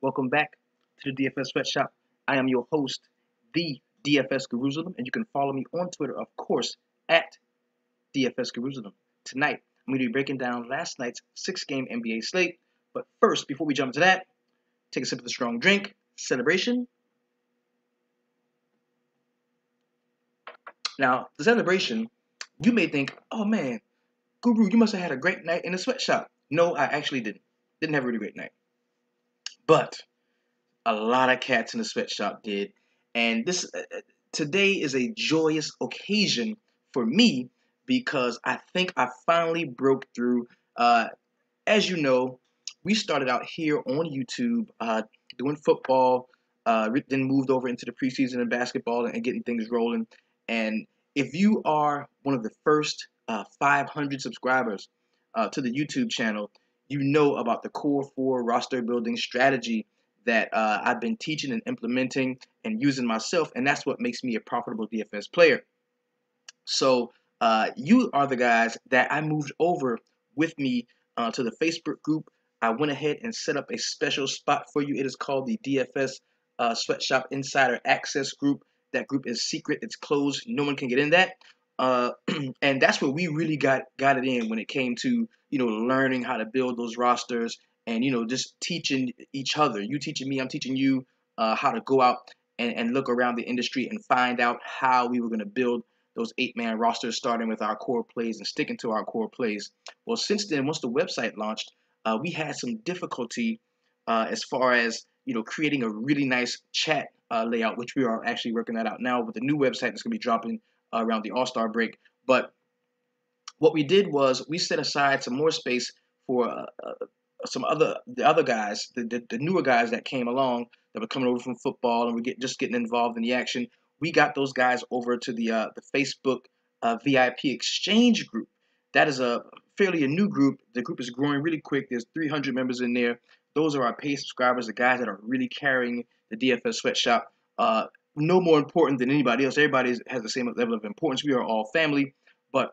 Welcome back to the DFS Sweatshop. I am your host, the DFS Jerusalem, and you can follow me on Twitter, of course, at DFS Jerusalem. Tonight, I'm going to be breaking down last night's 6-game NBA slate. But first, before we jump into that, take a sip of the strong drink, celebration. Now, the celebration, you may think, oh man, Guru, you must have had a great night in the sweatshop. No, I actually didn't. Didn't have a really great night. But a lot of cats in the sweatshop did. And this today is a joyous occasion for me because I think I finally broke through. As you know, we started out here on YouTube doing football, then moved over into the preseason and basketball and getting things rolling. And if you are one of the first 500 subscribers to the YouTube channel, you know about the Core 4 roster building strategy that I've been teaching and implementing and using myself, and that's what makes me a profitable DFS player. So you are the guys that I moved over with me to the Facebook group. I went ahead and set up a special spot for you. It is called the DFS Sweatshop Insider Access Group. That group is secret. It's closed. No one can get in that. And that's where we really got it in when it came to learning how to build those rosters and just teaching each other. You teaching me, I'm teaching you how to go out and look around the industry and find out how we were going to build those 8-man rosters, starting with our core plays and sticking to our core plays. Well, since then, once the website launched, we had some difficulty as far as creating a really nice chat layout, which we are actually working that out now with the new website that's going to be dropping around the All-Star break. But what we did was we set aside some more space for the other guys, the newer guys that came along that were coming over from football and were just getting involved in the action. We got those guys over to the Facebook VIP exchange group. That is a fairly new group. The group is growing really quick. There's 300 members in there. Those are our paid subscribers, the guys that are really carrying the DFS sweatshop. No more important than anybody else. Everybody has the same level of importance. We are all family. But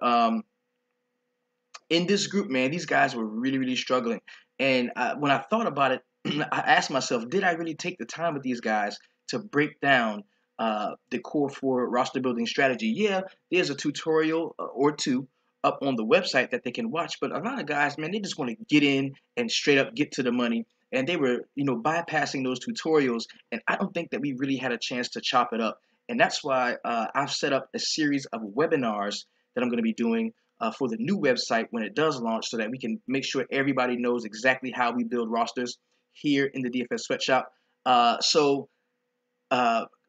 in this group, man, these guys were really, really struggling. And when I thought about it, I asked myself, did I really take the time with these guys to break down the Core 4 roster building strategy? Yeah, there's a tutorial or two up on the website that they can watch, but a lot of guys, man, they just want to get in and straight up get to the money. And they were, bypassing those tutorials, and I don't think that we really had a chance to chop it up. And that's why I've set up a series of webinars that I'm going to be doing for the new website when it does launch, so that we can make sure everybody knows exactly how we build rosters here in the DFS Sweatshop. A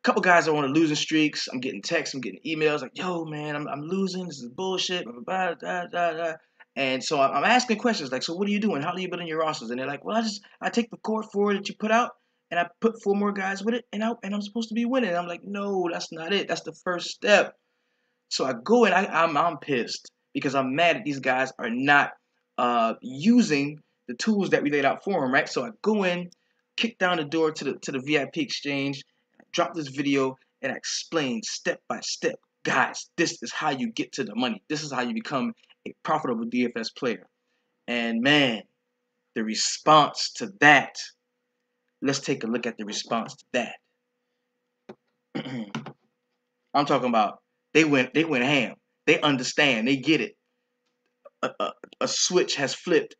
couple guys are on a losing streaks. I'm getting texts, I'm getting emails like, "Yo, man, I'm losing. This is bullshit." Blah, blah, blah, blah, blah. And so I'm asking questions like, "So what are you doing? How are you building your rosters?" And they're like, "Well, I take the core 4 that you put out, and I put 4 more guys with it, and I'm supposed to be winning." And I'm like, "No, that's not it. That's the first step." So I go and I'm pissed because I'm mad that these guys are not using the tools that we laid out for them, right? So I go in, kick down the door to the VIP exchange, drop this video, and I explain step by step, guys, this is how you get to the money. This is how you become a profitable DFS player. And man, the response to that. Let's take a look at the response to that. I'm talking about they went ham. They understand. They get it. A switch has flipped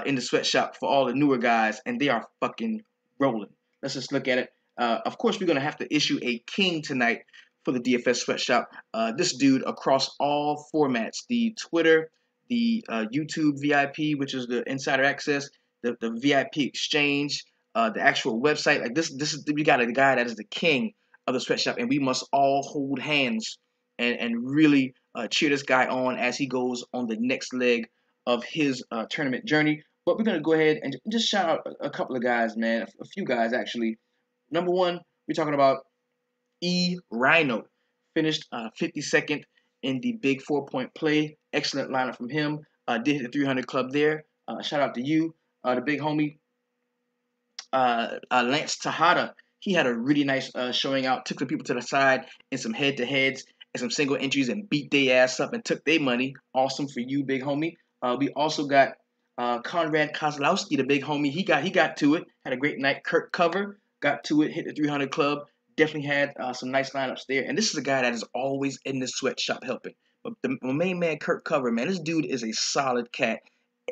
in the sweatshop for all the newer guys, and they are fucking rolling. Let's just look at it. Of course, we're gonna have to issue a king tonight for the DFS sweatshop. This dude across all formats: the Twitter, the YouTube VIP, which is the insider access, the VIP exchange, the actual website. Like this is we got a guy that is the king of the sweatshop, and we must all hold hands and really cheer this guy on as he goes on the next leg of his tournament journey. But we're going to go ahead and just shout out a couple of guys, man, a few guys actually. Number one, we're talking about E. Rhino. Finished 52nd in the big 4-point play. Excellent lineup from him. Did hit the 300 club there. Shout out to you, the big homie. Lance Tejada. He had a really nice showing out. Took the people to the side in some head-to-heads and some single entries and beat their ass up and took their money. Awesome for you, big homie. We also got Konrad Kozlowski, the big homie, he got to it. Had a great night. Kurt Cover got to it. Hit the 300 club. Definitely had some nice lineups there. And this is a guy that is always in the sweatshop helping. But the main man, Kurt Cover, man, this dude is a solid cat.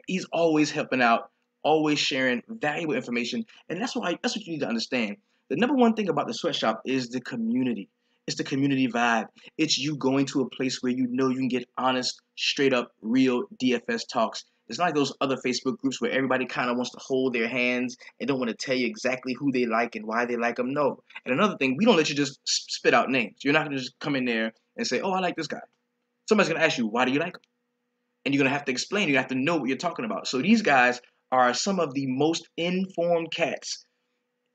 He's always helping out, always sharing valuable information, and that's what you need to understand. The number one thing about the sweatshop is the community. It's the community vibe. It's you going to a place where you know you can get honest, straight up, real DFS talks. It's not like those other Facebook groups where everybody kind of wants to hold their hands and don't want to tell you exactly who they like and why they like them. No. And another thing, we don't let you just spit out names. You're not going to just come in there and say, oh, I like this guy. Somebody's going to ask you, why do you like him? And you're going to have to explain. You have to know what you're talking about. So these guys are some of the most informed cats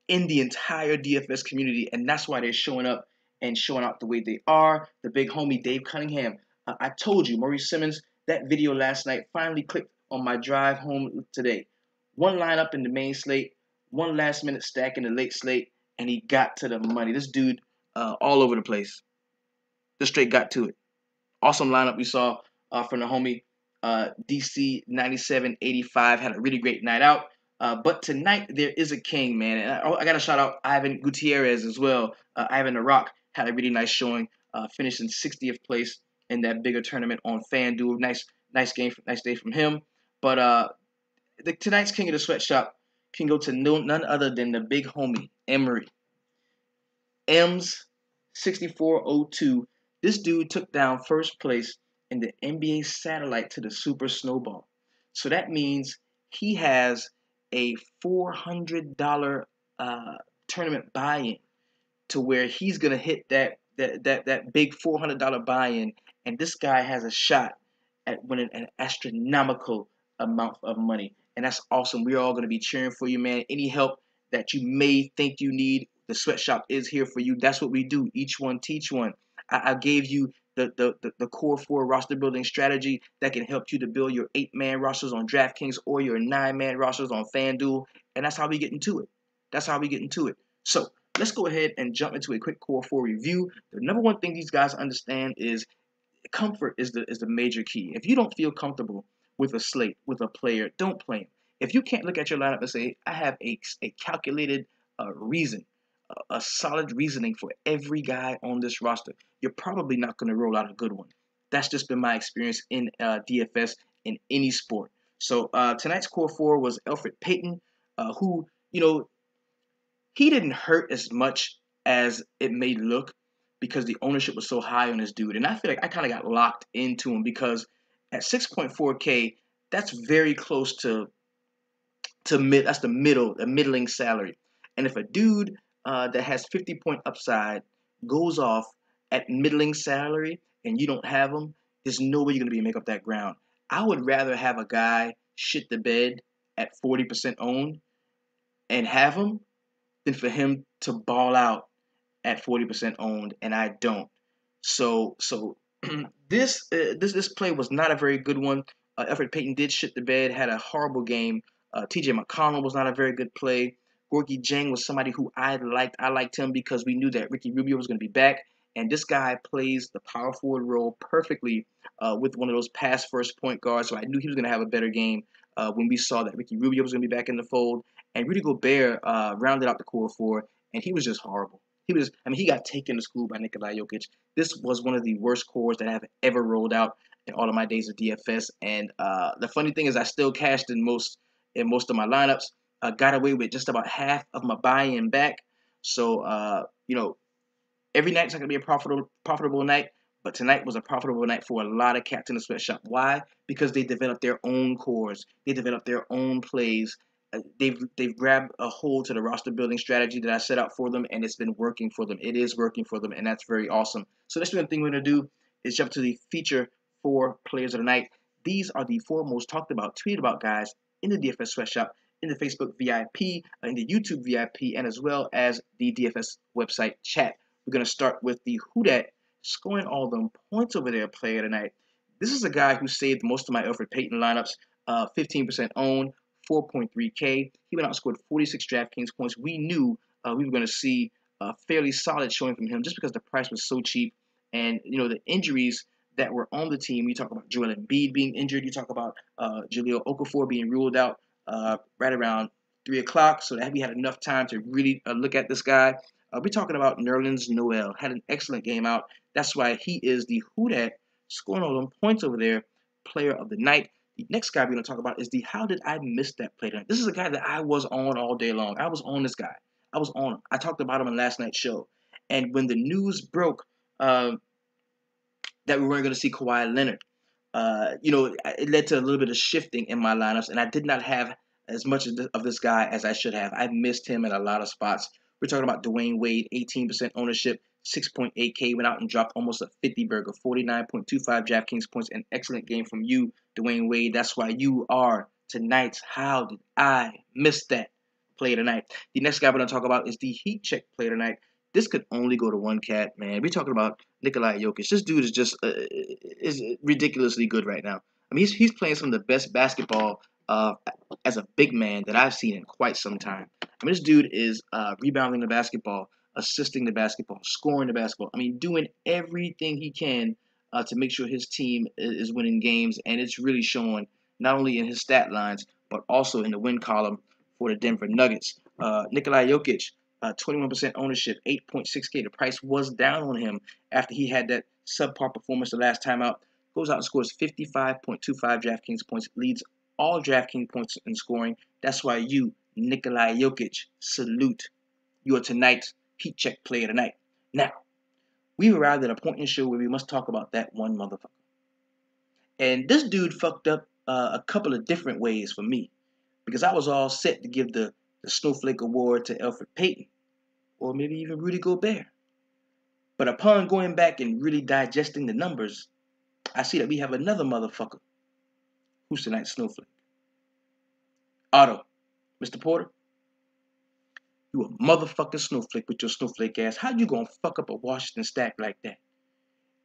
in the entire DFS community, and that's why they're showing up and showing out the way they are. The big homie Dave Cunningham. I told you, Maurice Simmons, that video last night finally clicked on my drive home today. One lineup in the main slate, one last minute stack in the late slate, and he got to the money. This dude all over the place. Just straight got to it. Awesome lineup we saw from the homie. DC 9785 had a really great night out. But tonight there is a king, man. And I got to shout out Ivan Gutierrez as well. Ivan the Rock had a really nice showing, finished in 60th place in that bigger tournament on FanDuel. Nice game, nice day from him. But tonight's king of the sweatshop can go to none other than the big homie Emery. Ems 6402. This dude took down first place in the NBA satellite to the Super Snowball. So that means he has a $400 tournament buy-in to where he's gonna hit that big $400 buy-in, and this guy has a shot at winning an astronomical amount of money, and that's awesome. We're all gonna be cheering for you, man. Any help that you may think you need, the sweatshop is here for you. That's what we do. Each one teach one. I gave you the core 4 roster building strategy that can help you to build your 8-man rosters on DraftKings or your 9-man rosters on FanDuel, and that's how we get into it. That's how we get into it. So let's go ahead and jump into a quick core 4 review. The number one thing these guys understand is comfort is the major key. If you don't feel comfortable with a slate, with a player, don't play him. If you can't look at your lineup and say, I have a calculated reason, a solid reasoning for every guy on this roster, you're probably not going to roll out a good one. That's just been my experience in DFS in any sport. So tonight's core 4 was Elfrid Payton, who, he didn't hurt as much as it may look because the ownership was so high on this dude. And I feel like I kind of got locked into him because at 6.4K, that's very close to that's the middling salary. And if a dude that has 50-point upside goes off at middling salary and you don't have him, there's no way you're going to be able to make up that ground. I would rather have a guy shit the bed at 40% owned and have him than for him to ball out at 40% owned, and I don't. So this play was not a very good one. Elfrid Payton did shit the bed, had a horrible game. TJ McConnell was not a very good play. Gorgui Dieng was somebody who I liked. I liked him because we knew that Ricky Rubio was going to be back, and this guy plays the power forward role perfectly with one of those pass first point guards. So I knew he was going to have a better game when we saw that Ricky Rubio was going to be back in the fold. And Rudy Gobert rounded out the core 4, and he was just horrible. He got taken to school by Nikola Jokic. This was one of the worst cores that I've ever rolled out in all of my days of DFS. And the funny thing is, I still cashed in most of my lineups. Got away with just about half of my buy-in back. So every night's not gonna be a profitable night, but tonight was a profitable night for a lot of cats in the sweatshop. Why? Because they developed their own cores. They developed their own plays. They've grabbed a hold to the roster building strategy that I set out for them, and it's been working for them. It is working for them, and that's very awesome. So next thing we're going to do is jump to the feature 4 players of the night. These are the 4 most talked about, tweeted about guys in the DFS sweatshop, in the Facebook VIP, in the YouTube VIP, and as well as the DFS website chat. We're going to start with the Who Dat scoring all them points over there player tonight. This is a guy who saved most of my Elfrid Payton lineups, 15% owned, 4.3K. He went out and scored 46 DraftKings points. We knew we were going to see a fairly solid showing from him just because the price was so cheap. And, the injuries that were on the team. You talk about Joel Embiid being injured. You talk about Jahlil Okafor being ruled out right around 3 o'clock, so that we had enough time to really look at this guy. We're talking about Nerlens Noel. Had an excellent game out. That's why he is the who dat scoring all them points over there, player of the night. The next guy we're going to talk about is the how did I miss that play tonight? This is a guy that I was on all day long. I was on this guy. I was on him. I talked about him on last night's show. And when the news broke that we weren't going to see Kawhi Leonard, it led to a little bit of shifting in my lineups, and I did not have as much of this guy as I should have. I missed him in a lot of spots. We're talking about Dwayne Wade, 18% ownership, 6.8K, went out and dropped almost a 50 burger, 49.25 DraftKings points. An excellent game from you, Dwayne Wade. That's why you are tonight's How Did I Miss That play tonight. The next guy we're going to talk about is the Heat Check play tonight. This could only go to one cat, man. We're talking about Nikola Jokic. This dude is just is ridiculously good right now. I mean, he's playing some of the best basketball as a big man that I've seen in quite some time. I mean, this dude is rebounding the basketball, assisting the basketball, scoring the basketball. I mean, doing everything he can to make sure his team is winning games, and it's really showing not only in his stat lines but also in the win column for the Denver Nuggets. Nikola Jokic. 21% ownership, 8.6K. The price was down on him after he had that subpar performance the last time out. Goes out and scores 55.25 DraftKings points, leads all DraftKings points in scoring. That's why you, Nikola Jokic, salute. You are tonight's Heat Check player tonight. Now, we've arrived at a point in the show where we must talk about that one motherfucker. And this dude fucked up a couple of different ways for me, because I was all set to give the Snowflake Award to Elfrid Payton, or maybe even Rudy Gobert. But upon going back and really digesting the numbers, I see that we have another motherfucker who's tonight's snowflake. Otto, Mr. Porter, you a motherfucking snowflake with your snowflake ass. How you gonna fuck up a Washington stack like that?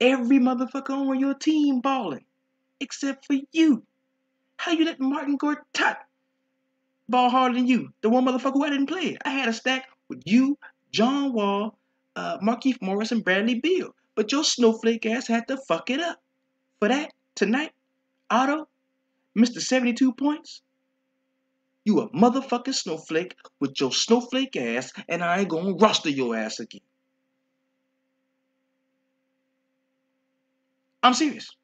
Every motherfucker on your team balling, except for you. How you let Martin Gortat ball harder than you? The one motherfucker who I didn't play. I had a stack with you, John Wall, Markieff Morris, and Bradley Beal. But your snowflake ass had to fuck it up. For that, tonight, Otto, Mr. 72 points, you a motherfucking snowflake with your snowflake ass, and I ain't gonna roster your ass again. I'm serious.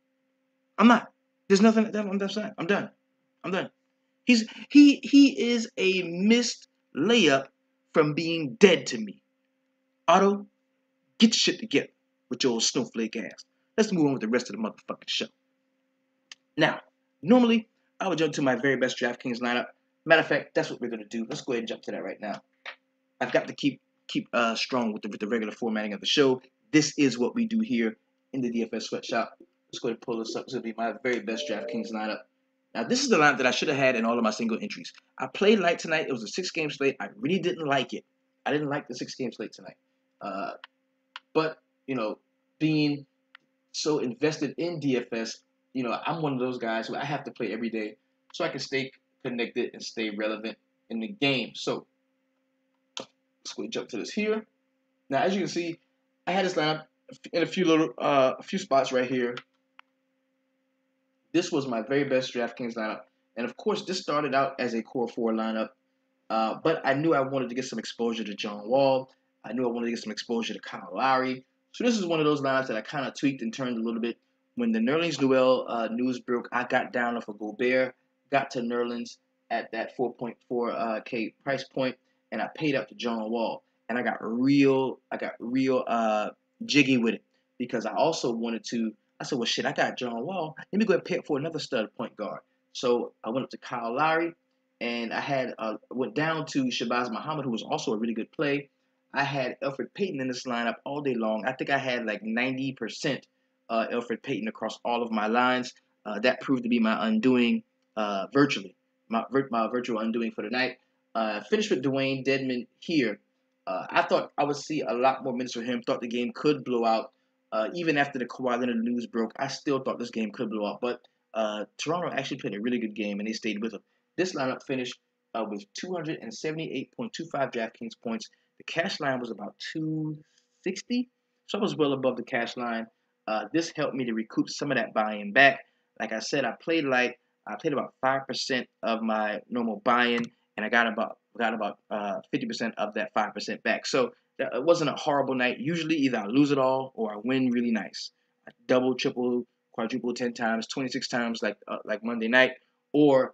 I'm not. There's nothing. I'm done. I'm done. He is a missed layup from being dead to me. Otto, get your shit together with your snowflake ass. Let's move on with the rest of the motherfucking show. Now, normally I would jump to my very best DraftKings lineup. Matter of fact, that's what we're gonna do. Let's go ahead and jump to that right now. I've got to keep strong with the regular formatting of the show. This is what we do here in the DFS Sweatshop. Let's go ahead and pull this up. This will be my very best DraftKings lineup. Now, this is the lineup that I should have had in all of my single entries. I played light tonight. It was a 6-game slate. I really didn't like it. I didn't like the 6-game slate tonight. But, being so invested in DFS, I'm one of those guys who I have to play every day so I can stay connected and stay relevant in the game. So, let's go and jump to this here. Now, as you can see, I had this lineup in a few spots right here. This was my very best DraftKings lineup, and of course, this started out as a core 4 lineup. But I knew I wanted to get some exposure to John Wall. I knew I wanted to get some exposure to Kyle Lowry. So this is one of those lineups that I kind of tweaked and turned a little bit. When the Nerlens Noel news broke, I got down off of Gobert, got to Nerlens at that 4.4K price point, and I paid up to John Wall. And I got real jiggy with it, because I also wanted to. I said, well, shit, I got John Wall. Let me go ahead and pay up for another stud point guard. So I went up to Kyle Lowry, and I had went down to Shabazz Muhammad, who was also a really good play. I had Elfrid Payton in this lineup all day long. I think I had like 90% Elfrid Payton across all of my lines. That proved to be my undoing virtually, my virtual undoing for the night. Finished with Dwayne Dedmon here. I thought I would see a lot more minutes for him. Thought the game could blow out. Even after the Kawhi Leonard news broke, I still thought this game could blow out. But Toronto actually played a really good game, and they stayed with him. This lineup finished with 278.25 DraftKings points. The cash line was about 260, so I was well above the cash line. This helped me to recoup some of that buy-in back. Like I said, I played about 5% of my normal buy-in, and I got about 50% of that 5% back. So it wasn't a horrible night. Usually, either I lose it all or I win really nice. I double, triple, quadruple 10 times, 26 times like Monday night or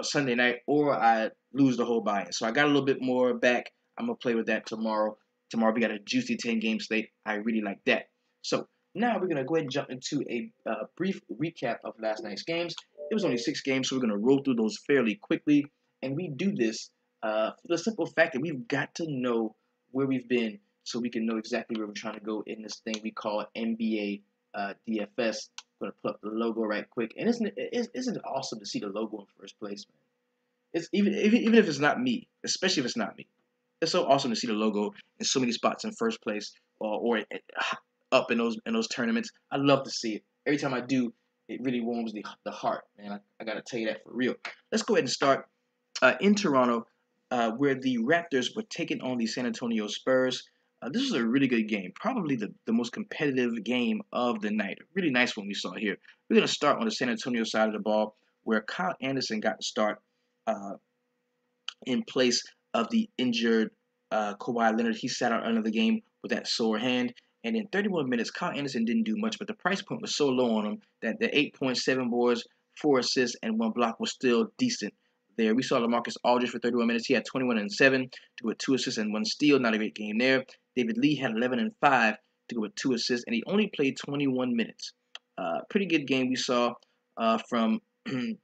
Sunday night, or I lose the whole buy-in. So I got a little bit more back. I'm gonna play with that tomorrow. Tomorrow we got a juicy 10-game slate. I really like that. So now we're gonna go ahead and jump into a brief recap of last night's games. It was only 6 games, so we're gonna roll through those fairly quickly. And we do this for the simple fact that we've got to know where we've been, so we can know exactly where we're trying to go in this thing we call NBA DFS. I'm gonna pull up the logo right quick, and isn't it awesome to see the logo in first place, man? It's even if it's not me, especially if it's not me. It's so awesome to see the logo in so many spots in first place or up in those tournaments. I love to see it. Every time I do, it really warms the heart, man. I gotta tell you that for real. Let's go ahead and start in Toronto, where the Raptors were taking on the San Antonio Spurs. This was a really good game, probably the most competitive game of the night. A really nice one we saw here. We're going to start on the San Antonio side of the ball, where Kyle Anderson got the start uh, in place of the injured Kawhi Leonard. He sat out another game with that sore hand. And in 31 minutes, Kyle Anderson didn't do much, but the price point was so low on him that the 8.7 boards, 4 assists, and 1 block was still decent there. We saw LaMarcus Aldridge for 31 minutes. He had 21 and 7 to go with 2 assists and 1 steal. Not a great game there. David Lee had 11 and 5 to go with 2 assists, and he only played 21 minutes. Pretty good game we saw from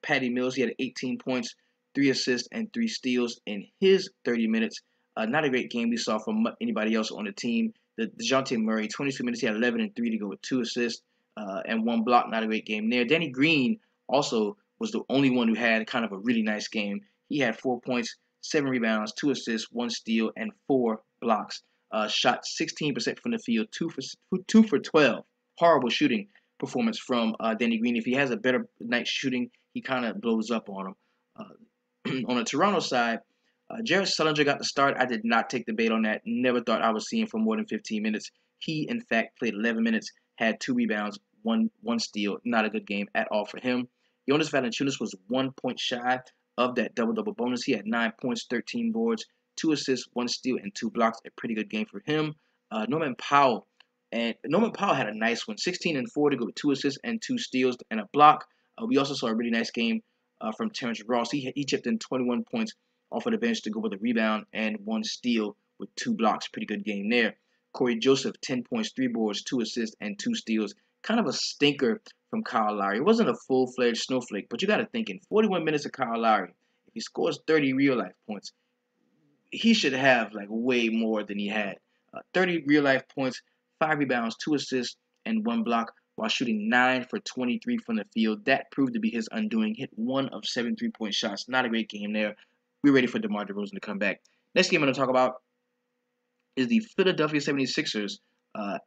Patty Mills. He had 18 points, 3 assists, and 3 steals in his 30 minutes. Not a great game we saw from anybody else on the team. DeJounte Murray, 22 minutes. He had 11 and 3 to go with 2 assists and 1 block. Not a great game there. Danny Green also was the only one who had kind of a really nice game. He had 4 points, 7 rebounds, 2 assists, 1 steal, and 4 blocks. Shot 16% from the field, 2 for 12. Horrible shooting performance from Danny Green. If he has a better night shooting, he kind of blows up on him. On the Toronto side, Jared Sullinger got the start. I did not take the bait on that. Never thought I was seeing for more than 15 minutes. He, in fact, played 11 minutes, had 2 rebounds, one steal. Not a good game at all for him. Jonas Valanciunas was 1 point shy of that double-double bonus. He had 9 points, 13 boards, 2 assists, 1 steal, and 2 blocks. A pretty good game for him. Norman Powell had a nice one, 16 and 4 to go with 2 assists and 2 steals and a block. We also saw a really nice game from Terrence Ross. He chipped in 21 points off of the bench to go with a rebound and 1 steal with 2 blocks. Pretty good game there. Corey Joseph, 10 points, 3 boards, 2 assists, and 2 steals. Kind of a stinker from Kyle Lowry. It wasn't a full-fledged snowflake, but you got to think in 41 minutes of Kyle Lowry, if he scores 30 real-life points, he should have like way more than he had. 30 real-life points, 5 rebounds, 2 assists, and 1 block while shooting 9 for 23 from the field. That proved to be his undoing. Hit 1 of 7 3-point shots. Not a great game there. We're ready for DeMar DeRozan to come back. Next game I'm going to talk about is the Philadelphia 76ers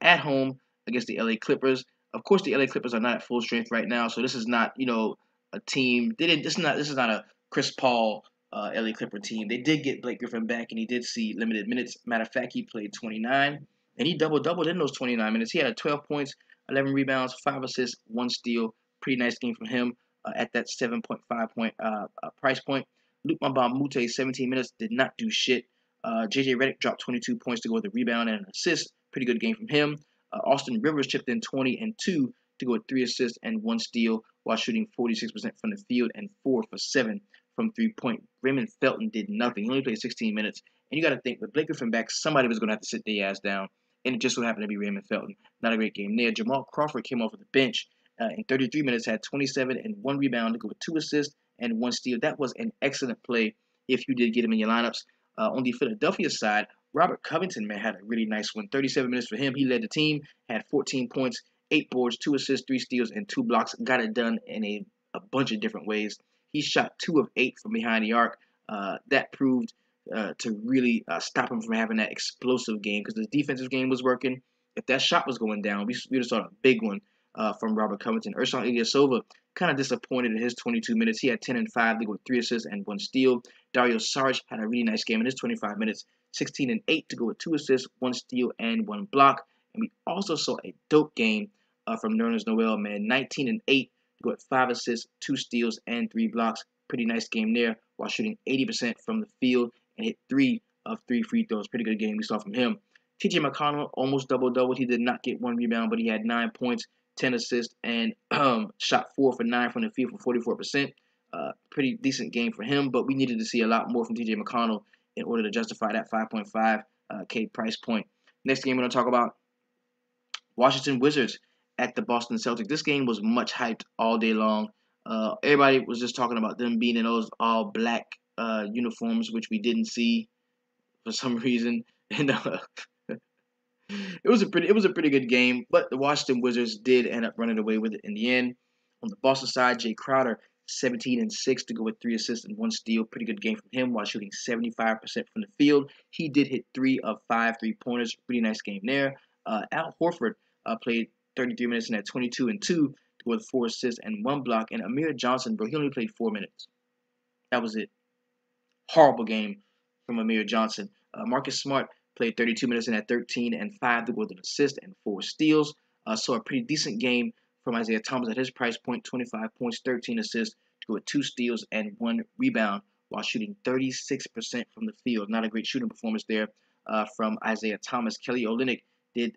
at home against the LA Clippers. Of course, the LA Clippers are not at full strength right now, so this is not, a team. This is not a Chris Paul LA Clipper team. They did get Blake Griffin back, and he did see limited minutes. Matter of fact, he played 29, and he doubled in those 29 minutes. He had 12 points, 11 rebounds, 5 assists, 1 steal. Pretty nice game from him at that 7.5 point price point. Luke Mbah a Moute, 17 minutes, did not do shit. JJ Redick dropped 22 points to go with a rebound and an assist. Pretty good game from him. Austin Rivers chipped in 20 and 2 to go with 3 assists and 1 steal while shooting 46% from the field and 4 for 7 from 3-point. Raymond Felton did nothing. He only played 16 minutes. And you got to think, with Blake Griffin back, somebody was going to have to sit their ass down. And it just so happened to be Raymond Felton. Not a great game there. Jamal Crawford came off of the bench in 33 minutes, had 27 and 1 rebound to go with 2 assists and 1 steal. That was an excellent play if you did get him in your lineups. On the Philadelphia side, Robert Covington, man, had a really nice one. 37 minutes for him. He led the team, had 14 points, 8 boards, 2 assists, 3 steals, and 2 blocks. Got it done in a bunch of different ways. He shot 2 of 8 from behind the arc. That proved to really stop him from having that explosive game because the defensive game was working. If that shot was going down, we would have saw a big one from Robert Covington. Ersan Ilyasova kind of disappointed in his 22 minutes. He had 10 and 5 to go with 3 assists and 1 steal. Dario Saric had a really nice game in his 25 minutes, 16 and 8 to go with 2 assists, 1 steal, and 1 block. And we also saw a dope game from Nerlens Noel, man. 19 and 8 to go with 5 assists, 2 steals, and 3 blocks. Pretty nice game there while shooting 80% from the field and hit 3 of 3 free throws. Pretty good game we saw from him. TJ McConnell almost double-doubled. He did not get 1 rebound, but he had 9 points, 10 assists, and shot 4 for 9 from the field for 44%. Pretty decent game for him, but we needed to see a lot more from TJ McConnell in order to justify that 5.5K price point. Next game we're going to talk about, Washington Wizards at the Boston Celtics. This game was much hyped all day long. Everybody was just talking about them being in those all black uniforms, which we didn't see for some reason. And it was a pretty good game, but the Washington Wizards did end up running away with it in the end. On the Boston side, Jay Crowder, 17 and 6 to go with 3 assists and 1 steal. Pretty good game from him while shooting 75% from the field. He did hit 3 of 5 3-pointers. Pretty nice game there. Al Horford played 33 minutes and had 22 and 2 to go with 4 assists and 1 block. And Amir Johnson, bro, he only played 4 minutes. That was it. Horrible game from Amir Johnson. Marcus Smart played 32 minutes and had 13 and 5 to go with an assist and 4 steals. So a pretty decent game from Isaiah Thomas at his price point, 25 points, 13 assists to go with 2 steals and 1 rebound while shooting 36% from the field. Not a great shooting performance there from Isaiah Thomas. Kelly Olynyk did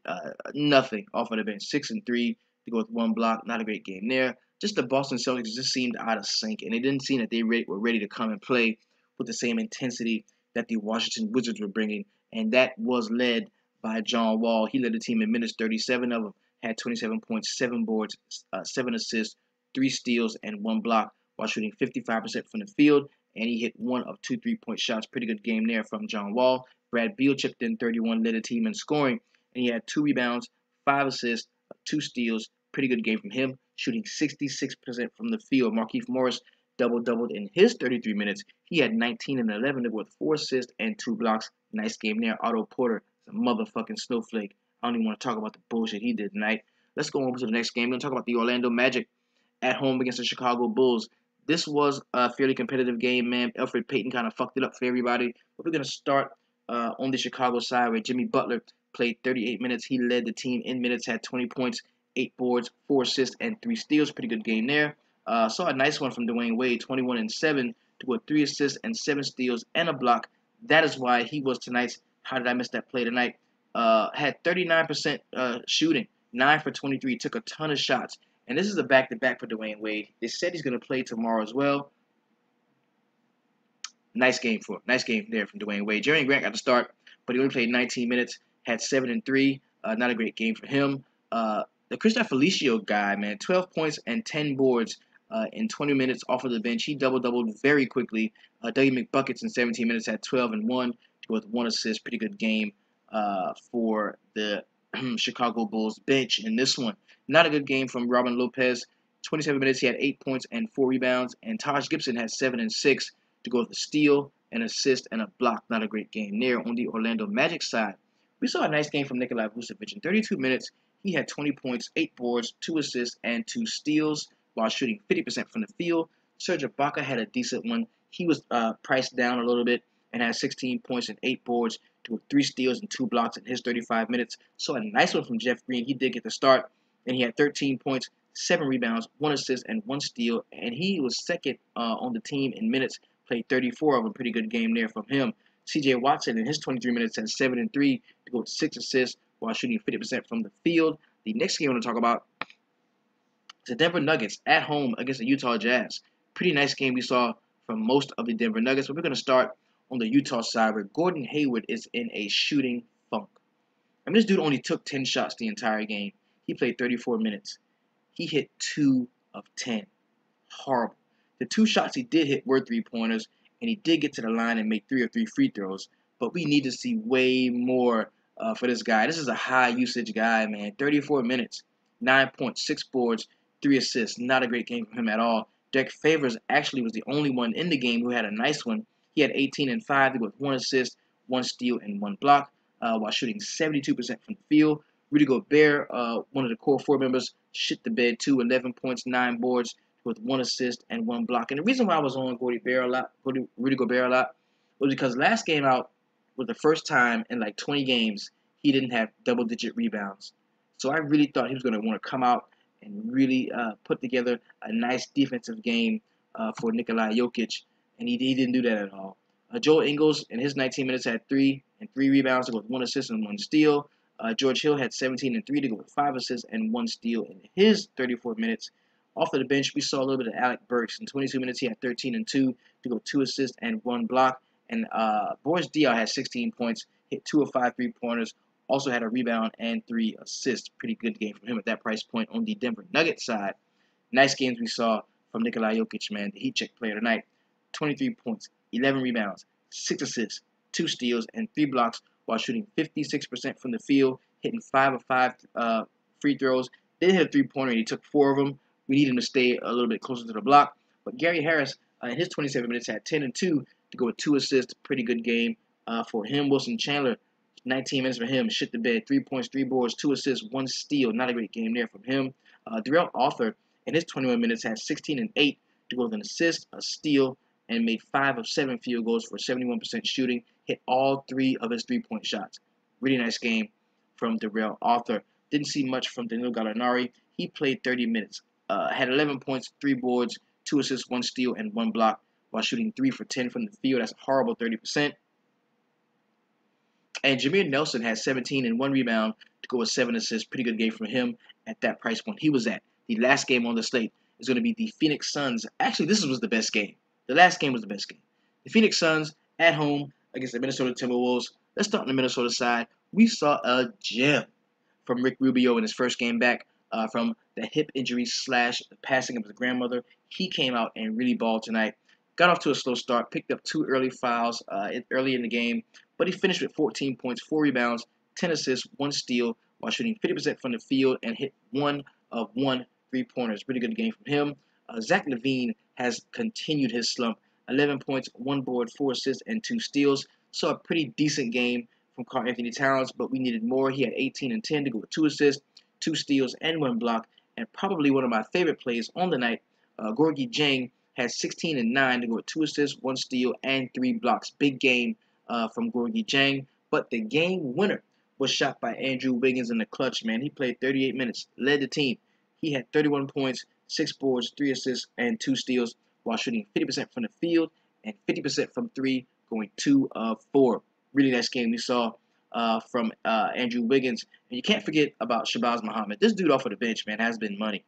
nothing off of the bench, 6 and 3 to go with 1 block. Not a great game there. Just the Boston Celtics just seemed out of sync, and it didn't seem that they were ready to come and play with the same intensity that the Washington Wizards were bringing, and that was led by John Wall. He led the team in minutes, 37 of them, had 27 points, 7 boards, 7 assists, 3 steals, and 1 block while shooting 55% from the field, and he hit 1 of 2 3-point shots. Pretty good game there from John Wall. Brad Beal chipped in 31, led the team in scoring, and he had 2 rebounds, 5 assists, 2 steals. Pretty good game from him, shooting 66% from the field. Markieff Morris doubled in his 33 minutes. He had 19 and 11 with 4 assists and 2 blocks. Nice game there. Otto Porter is a motherfucking snowflake. I don't even want to talk about the bullshit he did tonight. Let's go over to the next game. We're going to talk about the Orlando Magic at home against the Chicago Bulls. This was a fairly competitive game, man. Elfrid Payton kind of fucked it up for everybody. But we're going to start on the Chicago side where Jimmy Butler played 38 minutes. He led the team in minutes, had 20 points, 8 boards, 4 assists, and 3 steals. Pretty good game there. Saw a nice one from Dwayne Wade, 21 and 7 to go 3 assists and 7 steals and a block. That is why he was tonight's. How did I miss that play tonight? Had 39% shooting, 9 for 23, took a ton of shots. And this is a back-to-back for Dwayne Wade. They said he's going to play tomorrow as well. Nice game there from Dwayne Wade. Jeremy Grant got to start, but he only played 19 minutes, had 7 and 3. Not a great game for him. The Kristaps Felicio guy, man, 12 points and 10 boards in 20 minutes off of the bench. He doubled very quickly. Dougie McBuckets in 17 minutes had 12 and 1 with 1 assist. Pretty good game for the Chicago Bulls bench in this one. Not a good game from Robin Lopez. 27 minutes, he had 8 points and 4 rebounds. And Taj Gibson had 7 and 6 to go with a steal, an assist, and a block. Not a great game there. On the Orlando Magic side, we saw a nice game from Nikola Vucevic. In 32 minutes, he had 20 points, 8 boards, 2 assists, and 2 steals while shooting 50% from the field. Serge Ibaka had a decent one. He was priced down a little bit and had 16 points and 8 boards to 3 steals and 2 blocks in his 35 minutes. So a nice one from Jeff Green. He did get the start, and he had 13 points, 7 rebounds, 1 assist, and 1 steal. And he was second on the team in minutes, played 34 of a pretty good game there from him. C.J. Watson in his 23 minutes had 7 and 3 to go with 6 assists while shooting 50% from the field. The next game I want to talk about is the Denver Nuggets at home against the Utah Jazz. Pretty nice game we saw from most of the Denver Nuggets, but we're going to start on the Utah side where Gordon Hayward is in a shooting funk. I mean, this dude only took 10 shots the entire game. He played 34 minutes. He hit 2 of 10. Horrible. The 2 shots he did hit were 3-pointers, and he did get to the line and make 3 of 3 free throws. But we need to see way more for this guy. This is a high-usage guy, man. 34 minutes, 9 points, 6 boards, 3 assists. Not a great game from him at all. Derek Favors actually was the only one in the game who had a nice one. He had 18 and 5 with 1 assist, 1 steal, and 1 block while shooting 72% from the field. Rudy Gobert, one of the core 4 members, shit the bed too. 11 points, 9 boards with 1 assist and 1 block. And the reason why I was on Rudy Gobert a lot was because last game out was the first time in like 20 games he didn't have double-digit rebounds. So I really thought he was going to want to come out and really put together a nice defensive game for Nikola Jokic, and he didn't do that at all. Joe Ingles in his 19 minutes had 3 rebounds to go with 1 assist and 1 steal. George Hill had 17 and 3 to go with 5 assists and 1 steal in his 34 minutes. Off of the bench, we saw a little bit of Alec Burks. In 22 minutes, he had 13 and 2 to go 2 assists and 1 block. And Boris Diaw had 16 points, hit 2 of 5 3-pointers, also had a rebound and 3 assists. Pretty good game from him at that price point on the Denver Nuggets side. Nice games we saw from Nikola Jokic, man, the Heat check player tonight. 23 points, 11 rebounds, 6 assists, 2 steals, and 3 blocks while shooting 56% from the field, hitting 5 of 5 free throws. Did hit a 3-pointer, and he took 4 of them. We need him to stay a little bit closer to the block. But Gary Harris, in his 27 minutes, had 10 and 2 to go with 2 assists. Pretty good game for him. Wilson Chandler, 19 minutes for him. Shit the bed. 3 points, 3 boards, 2 assists, 1 steal. Not a great game there from him. Darrell Arthur, in his 21 minutes, had 16 and 8 to go with an assist, a steal, and made 5 of 7 field goals for 71% shooting. Hit all 3 of his 3-point shots. Really nice game from Darrell Arthur. Didn't see much from Danilo Gallinari. He played 30 minutes. Had 11 points, 3 boards, 2 assists, 1 steal, and 1 block while shooting 3 for 10 from the field. That's a horrible 30%. And Jameer Nelson had 17 and 1 rebound to go with 7 assists. Pretty good game from him at that price point he was at. The last game on the slate is going to be the Phoenix Suns. Actually, this was the best game. The last game was the best game. The Phoenix Suns at home against the Minnesota Timberwolves. Let's start on the Minnesota side. We saw a gem from Rick Rubio in his first game back from the hip injury / the passing of his grandmother. He came out and really balled tonight. Got off to a slow start, picked up 2 early fouls early in the game, but he finished with 14 points, 4 rebounds, 10 assists, 1 steal, while shooting 50% from the field and hit 1 of 1 3-pointers. Pretty good game from him. Zach LaVine has continued his slump. 11 points, 1 board, 4 assists, and 2 steals. Saw a pretty decent game from Karl-Anthony Towns, but we needed more. He had 18 and 10 to go with 2 assists, 2 steals, and 1 block. And probably one of my favorite plays on the night, Gorgui Dieng had 16 and 9 to go with 2 assists, 1 steal, and 3 blocks. Big game from Gorgui Dieng. But the game winner was shot by Andrew Wiggins in the clutch, man. He played 38 minutes, led the team. He had 31 points, 6 boards, 3 assists, and 2 steals while shooting 50% from the field and 50% from 3, going 2 of 4. Really nice game we saw from Andrew Wiggins. And you can't forget about Shabazz Muhammad. This dude off of the bench, man, has been money.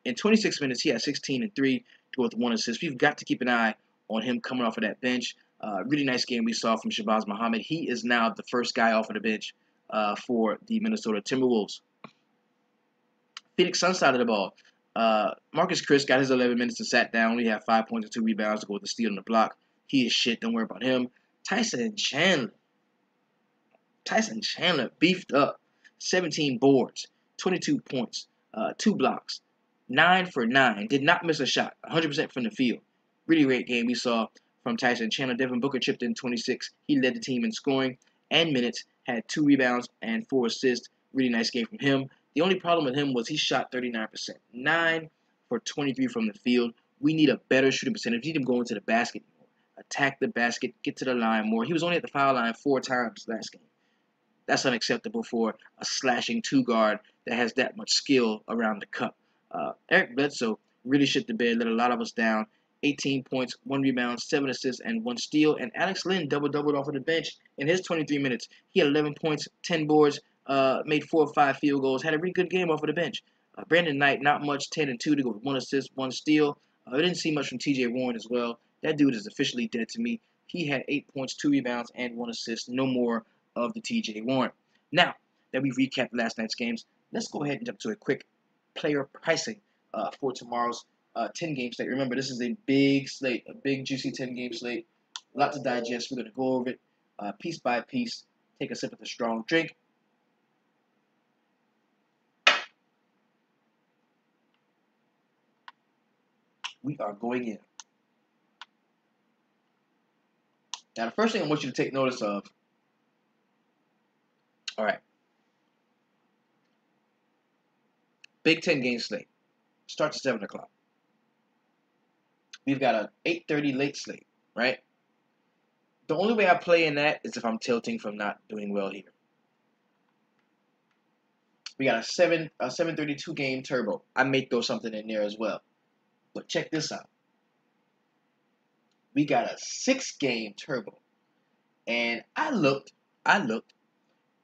In 26 minutes, he had 16 and 3 to go with 1 assist. We've got to keep an eye on him coming off of that bench. Really nice game we saw from Shabazz Muhammad. He is now the first guy off of the bench for the Minnesota Timberwolves. Phoenix Suns side of the ball. Marcus Chris got his 11 minutes and sat down. We had 5 points and 2 rebounds to go with the steal on the block. He is shit. Don't worry about him. Tyson Chandler beefed up. 17 boards, 22 points, 2 blocks, 9 for 9. Did not miss a shot. 100% from the field. Really great game we saw from Tyson Chandler. Devin Booker chipped in 26. He led the team in scoring and minutes. Had 2 rebounds and 4 assists. Really nice game from him. The only problem with him was he shot 39%. 9 for 23 from the field. We need a better shooting percentage. We need him going to the basket more. Attack the basket. Get to the line more. He was only at the foul line 4 times last game. That's unacceptable for a slashing 2 guard that has that much skill around the cup. Eric Bledsoe really shit the bed, let a lot of us down. 18 points, 1 rebound, 7 assists, and 1 steal. And Alex Len doubled off of the bench in his 23 minutes. He had 11 points, 10 boards, made 4 or 5 field goals, had a really good game off of the bench. Brandon Knight, not much, 10 and 2 to go with 1 assist, 1 steal. I didn't see much from T.J. Warren as well. That dude is officially dead to me. He had 8 points, 2 rebounds, and 1 assist. No more of the T.J. Warren. Now that we've recapped last night's games, let's go ahead and jump to a quick player pricing for tomorrow's 10-game slate. Remember, this is a big slate, a big, juicy 10-game slate. A lot to digest. We're going to go over it piece by piece. Take a sip of the strong drink. We are going in. Now, the first thing I want you to take notice of, all right, Big 10-game slate. Starts at 7 o'clock. We've got an 8:30 late slate, right? The only way I play in that is if I'm tilting from not doing well here. We got a 732 game turbo. I may throw something in there as well. But check this out. We got a 6 game turbo. And I looked, and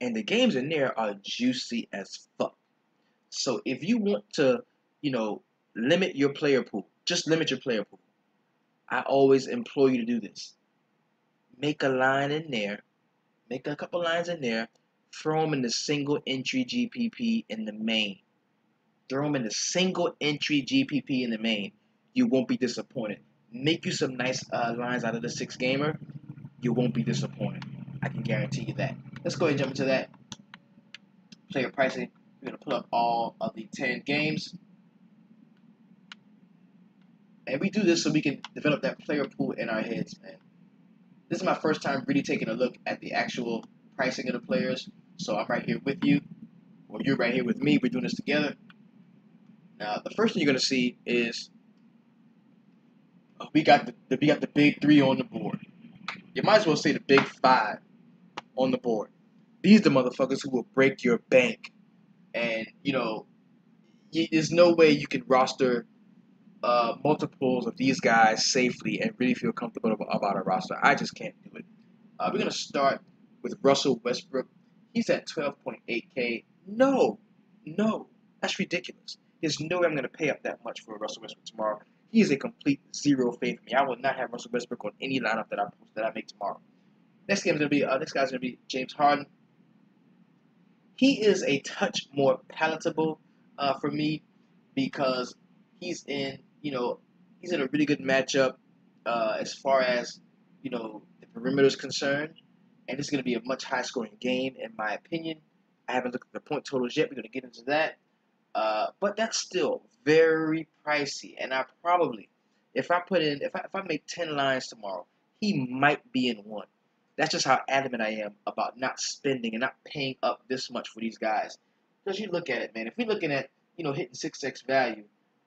the games in there are juicy as fuck. So if you want to, you know, limit your player pool, just limit your player pool. I always implore you to do this. Make a line in there, make a couple lines in there, throw them in the single entry GPP in the main. Throw them in the single entry GPP in the main. You won't be disappointed. Make you some nice lines out of the 6 gamer. You won't be disappointed. I can guarantee you that. Let's go ahead and jump into that. Player pricing. We're going to pull up all of the 10 games. And we do this so we can develop that player pool in our heads, man. This is my first time really taking a look at the actual pricing of the players. So I'm right here with you, or you're right here with me. We're doing this together. Now, the first thing you're going to see is we got the big 3 on the board. You might as well say the big 5 on the board. These are the motherfuckers who will break your bank. And, you know, there's no way you can roster multiples of these guys safely and really feel comfortable about a roster. I just can't do it. We're going to start with Russell Westbrook. He's at 12.8K. No, that's ridiculous. There's no way I'm going to pay up that much for Russell Westbrook tomorrow. He is a complete zero faith for me. I will not have Russell Westbrook on any lineup that I make tomorrow. Next guy's going to be James Harden. He is a touch more palatable for me because he's in a really good matchup as far as the perimeter is concerned, and it's going to be a much high scoring game in my opinion. I haven't looked at the point totals yet. We're going to get into that, but that's still very pricey. And I probably, if I make 10 lines tomorrow, he might be in one. That's just how adamant I am about not spending and not paying up this much for these guys. Because you look at it, man. If we're looking at hitting 6x value,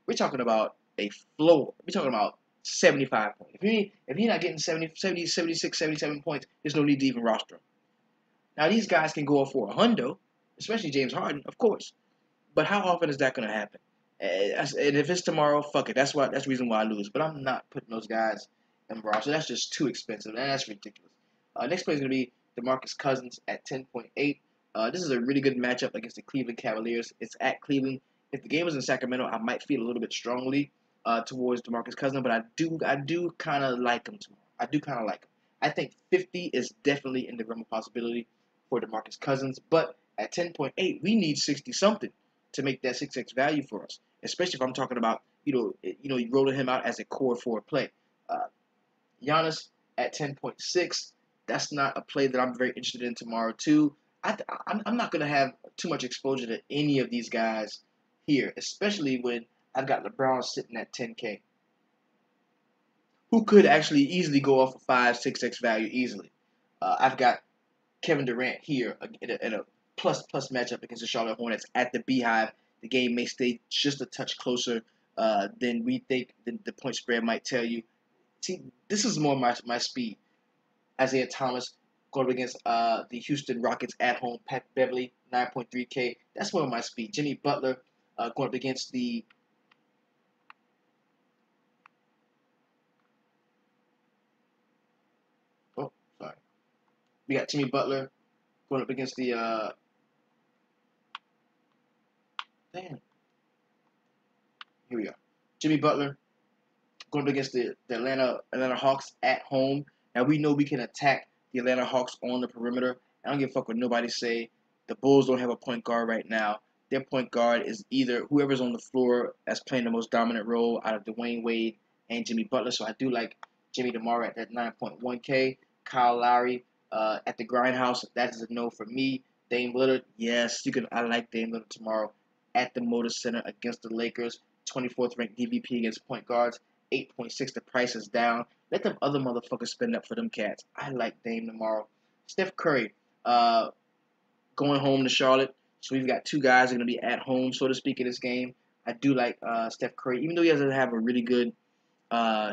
we're talking about a floor. We're talking about 75 points. If you're not getting 70, 76, 77 points, there's no need to even roster him. Now, these guys can go off for a hundo, especially James Harden, of course. But how often is that going to happen? And if it's tomorrow, fuck it. That's the reason why I lose. But I'm not putting those guys in the roster. That's just too expensive, and that's ridiculous. Next play is going to be DeMarcus Cousins at 10.8. This is a really good matchup against the Cleveland Cavaliers. It's at Cleveland. If the game was in Sacramento, I might feel a little bit strongly towards DeMarcus Cousins, but I do kind of like him tomorrow. I do kind of like him. I think 50 is definitely in the realm of possibility for DeMarcus Cousins, but at 10.8, we need 60-something to make that 6x value for us, especially if I'm talking about, you rolling him out as a core 4 play. Giannis at 10.6. That's not a play that I'm very interested in tomorrow, too. I'm not going to have too much exposure to any of these guys here, especially when I've got LeBron sitting at 10K, who could actually easily go off a 5, 6x value easily. I've got Kevin Durant here in a plus matchup against the Charlotte Hornets at the Beehive. The game may stay just a touch closer than we think the point spread might tell you. See, this is more my speed. Isaiah Thomas going up against the Houston Rockets at home. Pat Beverly, 9.3K. That's more of my speed. Jimmy Butler going up against the we got Jimmy Butler going up against the here we are. Jimmy Butler going up against the Atlanta Hawks at home. Now we know we can attack the Atlanta Hawks on the perimeter. I don't give a fuck what nobody say. The Bulls don't have a point guard right now. Their point guard is either whoever's on the floor that's playing the most dominant role out of Dwayne Wade and Jimmy Butler. So I do like Jimmy tomorrow at that 9.1K. Kyle Lowry at the Grindhouse. That is a no for me. Dame Lillard, yes, I like Dame Lillard tomorrow at the Motor Center against the Lakers. 24th ranked DVP against point guards. 8.6. The price is down. Let them other motherfuckers spend up for them cats. I like Dame tomorrow. Steph Curry going home to Charlotte. So we've got 2 guys that are going to be at home, so to speak, in this game. I do like Steph Curry. Even though he doesn't have a really good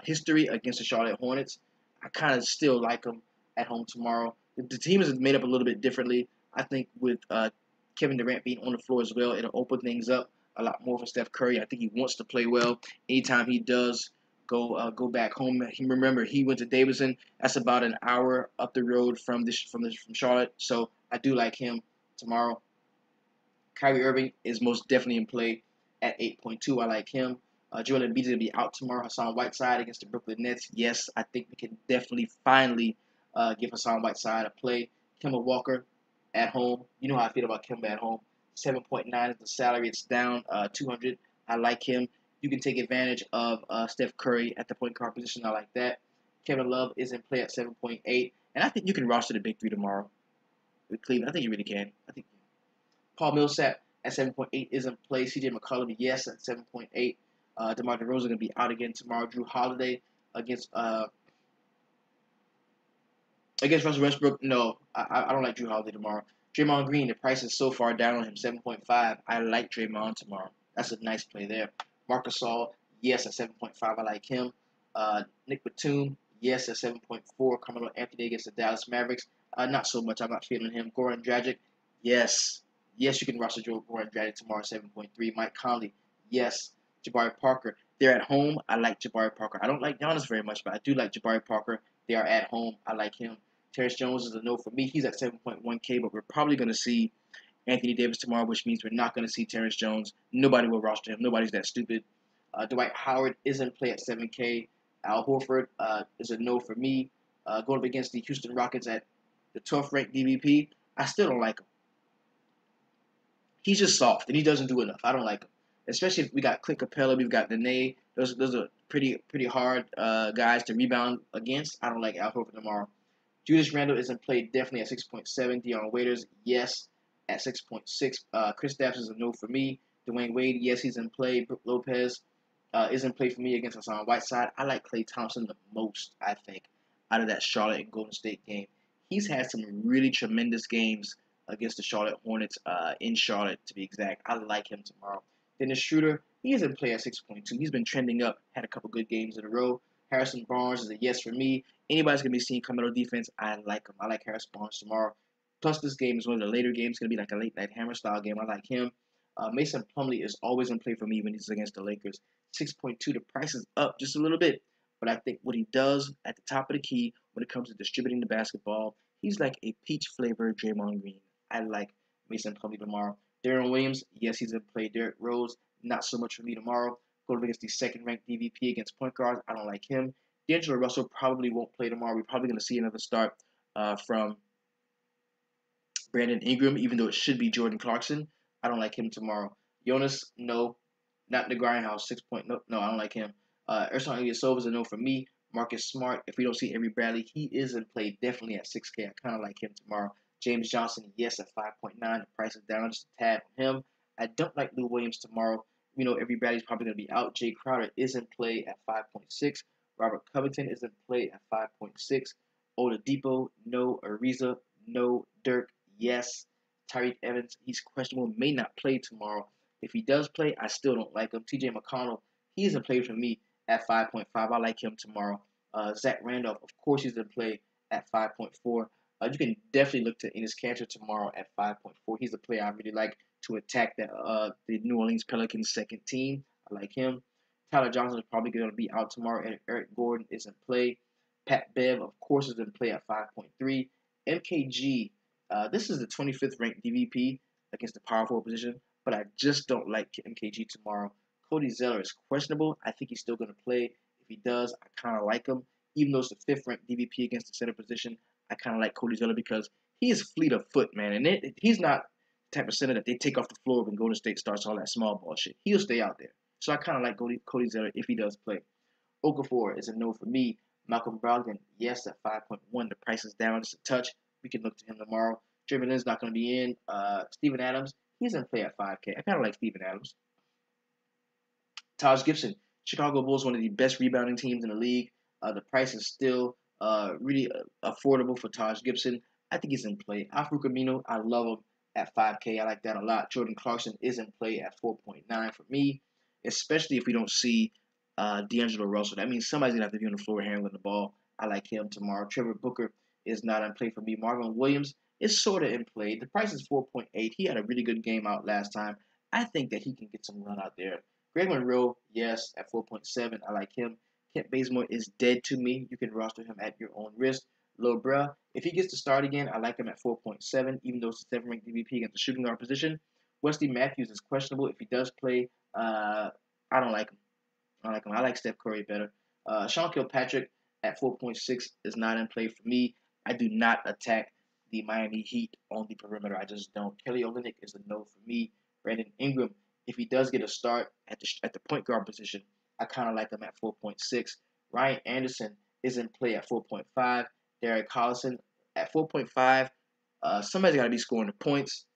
history against the Charlotte Hornets, I kind of still like him at home tomorrow. The team is made up a little bit differently. I think with Kevin Durant being on the floor as well, it'll open things up a lot more for Steph Curry. I think he wants to play well. Anytime he does go back home, remember he went to Davidson. That's about an hour up the road from Charlotte. So I do like him tomorrow. Kyrie Irving is most definitely in play at 8.2. I like him. Joel Embiid is going to be out tomorrow. Hassan Whiteside against the Brooklyn Nets. Yes, I think we can definitely finally give Hassan Whiteside a play. Kemba Walker at home. You know how I feel about Kemba at home. 7.9 is the salary. It's down 200. I like him. You can take advantage of Steph Curry at the point guard position. I like that. Kevin Love is in play at 7.8. And I think you can roster the big three tomorrow with Cleveland. I think you really can. I think Paul Millsap at 7.8 is in play. CJ McCollum, yes, at 7.8. DeMar DeRozan going to be out again tomorrow. Drew Holiday against Russell Westbrook. No, I don't like Drew Holiday tomorrow. Draymond Green, the price is so far down on him, 7.5. I like Draymond tomorrow. That's a nice play there. Marc Gasol, yes, at 7.5. I like him. Nick Batum, yes, at 7.4. Carmelo Anthony against the Dallas Mavericks. Not so much. I'm not feeling him. Goran Dragic, yes. Yes, you can roster Goran Dragic tomorrow, 7.3. Mike Conley, yes. Jabari Parker, they're at home. I like Jabari Parker. I don't like Giannis very much, but I do like Jabari Parker. They are at home. I like him. Terrence Jones is a no for me. He's at 7.1K, but we're probably going to see Anthony Davis tomorrow, which means we're not going to see Terrence Jones. Nobody will roster him. Nobody's that stupid. Dwight Howard is in play at 7K. Al Horford is a no for me. Going up against the Houston Rockets at the 12th ranked DVP, I still don't like him. He's just soft, and he doesn't do enough. I don't like him. Especially if we got Clint Capella, we've got Nene. Those are pretty hard guys to rebound against. I don't like Al Horford tomorrow. Julius Randle is in play definitely at 6.7. Dion Waiters, yes, at 6.6. Kristaps is a no for me. Dwayne Wade, yes, he's in play. Brook Lopez is in play for me against Hassan Whiteside. I like Klay Thompson the most, I think, out of that Charlotte and Golden State game. He's had some really tremendous games against the Charlotte Hornets in Charlotte, to be exact. I like him tomorrow. Dennis Schroeder, he is in play at 6.2. He's been trending up, had a couple good games in a row. Harrison Barnes is a yes for me. Anybody's going to be seeing Carmelo defense, I like him. I like Harrison Barnes tomorrow. Plus, this game is one of the later games. It's going to be like a late-night hammer-style game. I like him. Mason Plumlee is always in play for me when he's against the Lakers. 6.2, the price is up just a little bit. But I think what he does at the top of the key when it comes to distributing the basketball, he's like a peach-flavored Draymond Green. I like Mason Plumlee tomorrow. Deron Williams, yes, he's in play. Derrick Rose, not so much for me tomorrow. Going against the second-ranked DVP against point guards, I don't like him. D'Angelo Russell probably won't play tomorrow. We're probably going to see another start from Brandon Ingram, even though it should be Jordan Clarkson. I don't like him tomorrow. Jonas, no. Not the Grindhouse, 6 point. No, I don't like him. Ersan Ilyasova is a no for me. Marcus Smart, if we don't see Avery Bradley, he is in play definitely at 6K. I kind of like him tomorrow. James Johnson, yes, at 5.9. The price is down just a tad on him. I don't like Lou Williams tomorrow. We know Avery Bradley's probably going to be out. Jay Crowder is in play at 5.6. Robert Covington is in play at 5.6. Oladipo, no. Ariza, no. Dirk, yes. Tyreke Evans, he's questionable, may not play tomorrow. If he does play, I still don't like him. TJ McConnell, he's in play for me at 5.5. I like him tomorrow. Zach Randolph, of course, he's in play at 5.4. You can definitely look to Enes Kanter tomorrow at 5.4. He's a player I really like to attack the New Orleans Pelicans second team. I like him. Tyler Johnson is probably going to be out tomorrow, and Eric Gordon is in play. Pat Bev, of course, is in play at 5.3. MKG, this is the 25th ranked DVP against the power forward position, but I just don't like MKG tomorrow. Cody Zeller is questionable. I think he's still going to play. If he does, I kind of like him. Even though it's the 5th ranked DVP against the center position, I kind of like Cody Zeller because he is fleet of foot, man. And he's not the type of center that they take off the floor when Golden State starts all that small ball shit. He'll stay out there. So I kind of like Cody Zeller if he does play. Okafor is a no for me. Malcolm Brogdon, yes, at 5.1. The price is down just a touch. We can look to him tomorrow. Jeremy Lin's not going to be in. Steven Adams, he's in play at 5K. I kind of like Steven Adams. Taj Gibson, Chicago Bulls, one of the best rebounding teams in the league. The price is still really affordable for Taj Gibson. I think he's in play. Al-Farouq Aminu, I love him at 5K. I like that a lot. Jordan Clarkson is in play at 4.9 for me, especially if we don't see D'Angelo Russell. That means somebody's going to have to be on the floor handling the ball. I like him tomorrow. Trevor Booker is not in play for me. Marvin Williams is sort of in play. The price is 4.8. He had a really good game out last time. I think that he can get some run out there. Greg Monroe, yes, at 4.7. I like him. Kent Bazemore is dead to me. You can roster him at your own risk. Lil Bruh, if he gets to start again, I like him at 4.7, even though it's a 7 ranked DVP against the shooting guard position. Wesley Matthews is questionable. If he does play, I don't like him. I like Steph Curry better. Sean Kilpatrick at 4.6 is not in play for me. I do not attack the Miami Heat on the perimeter. I just don't. Kelly Olynyk is a no for me. Brandon Ingram, if he does get a start at the point guard position, I kind of like him at 4.6. Ryan Anderson is in play at 4.5. Derek Collison at 4.5. Somebody's got to be scoring the points.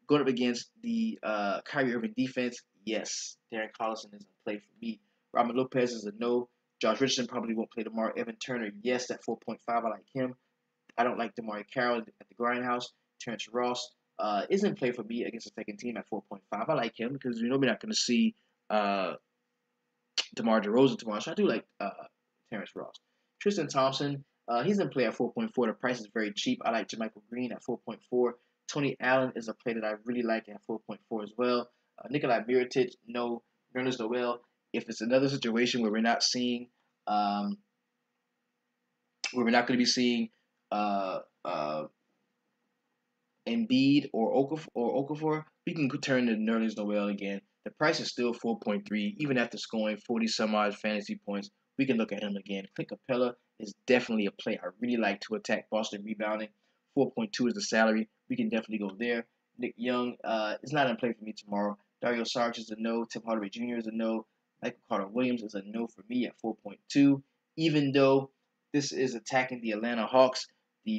Going up against the Kyrie Irving defense, yes, Derek Collison is in play for me. Robin Lopez is a no. Josh Richardson probably won't play tomorrow. Evan Turner, yes, at 4.5. I like him. I don't like DeMar Carroll at the Grindhouse. Terrence Ross is in play for me against the second team at 4.5. I like him because we're not going to see DeMar DeRozan tomorrow. So I do like Terrence Ross. Tristan Thompson, he's in play at 4.4. The price is very cheap. I like JaMychal Green at 4.4. Tony Allen is a play that I really like at 4.4 as well. Nikolai Mirotic, no. Nerlens Noel. If it's another situation where we're not seeing, where we're not going to be seeing uh, uh, Embiid or Okafor, we can turn to Nerlens Noel again. The price is still 4.3, even after scoring 40 some odd fantasy points. We can look at him again. Clint Capella is definitely a play I really like to attack Boston rebounding. 4.2 is the salary. We can definitely go there. Nick Young is not in play for me tomorrow. Dario Saric is a no. Tim Hardaway Jr. is a no. Michael Carter Williams is a no for me at 4.2. Even though this is attacking the Atlanta Hawks,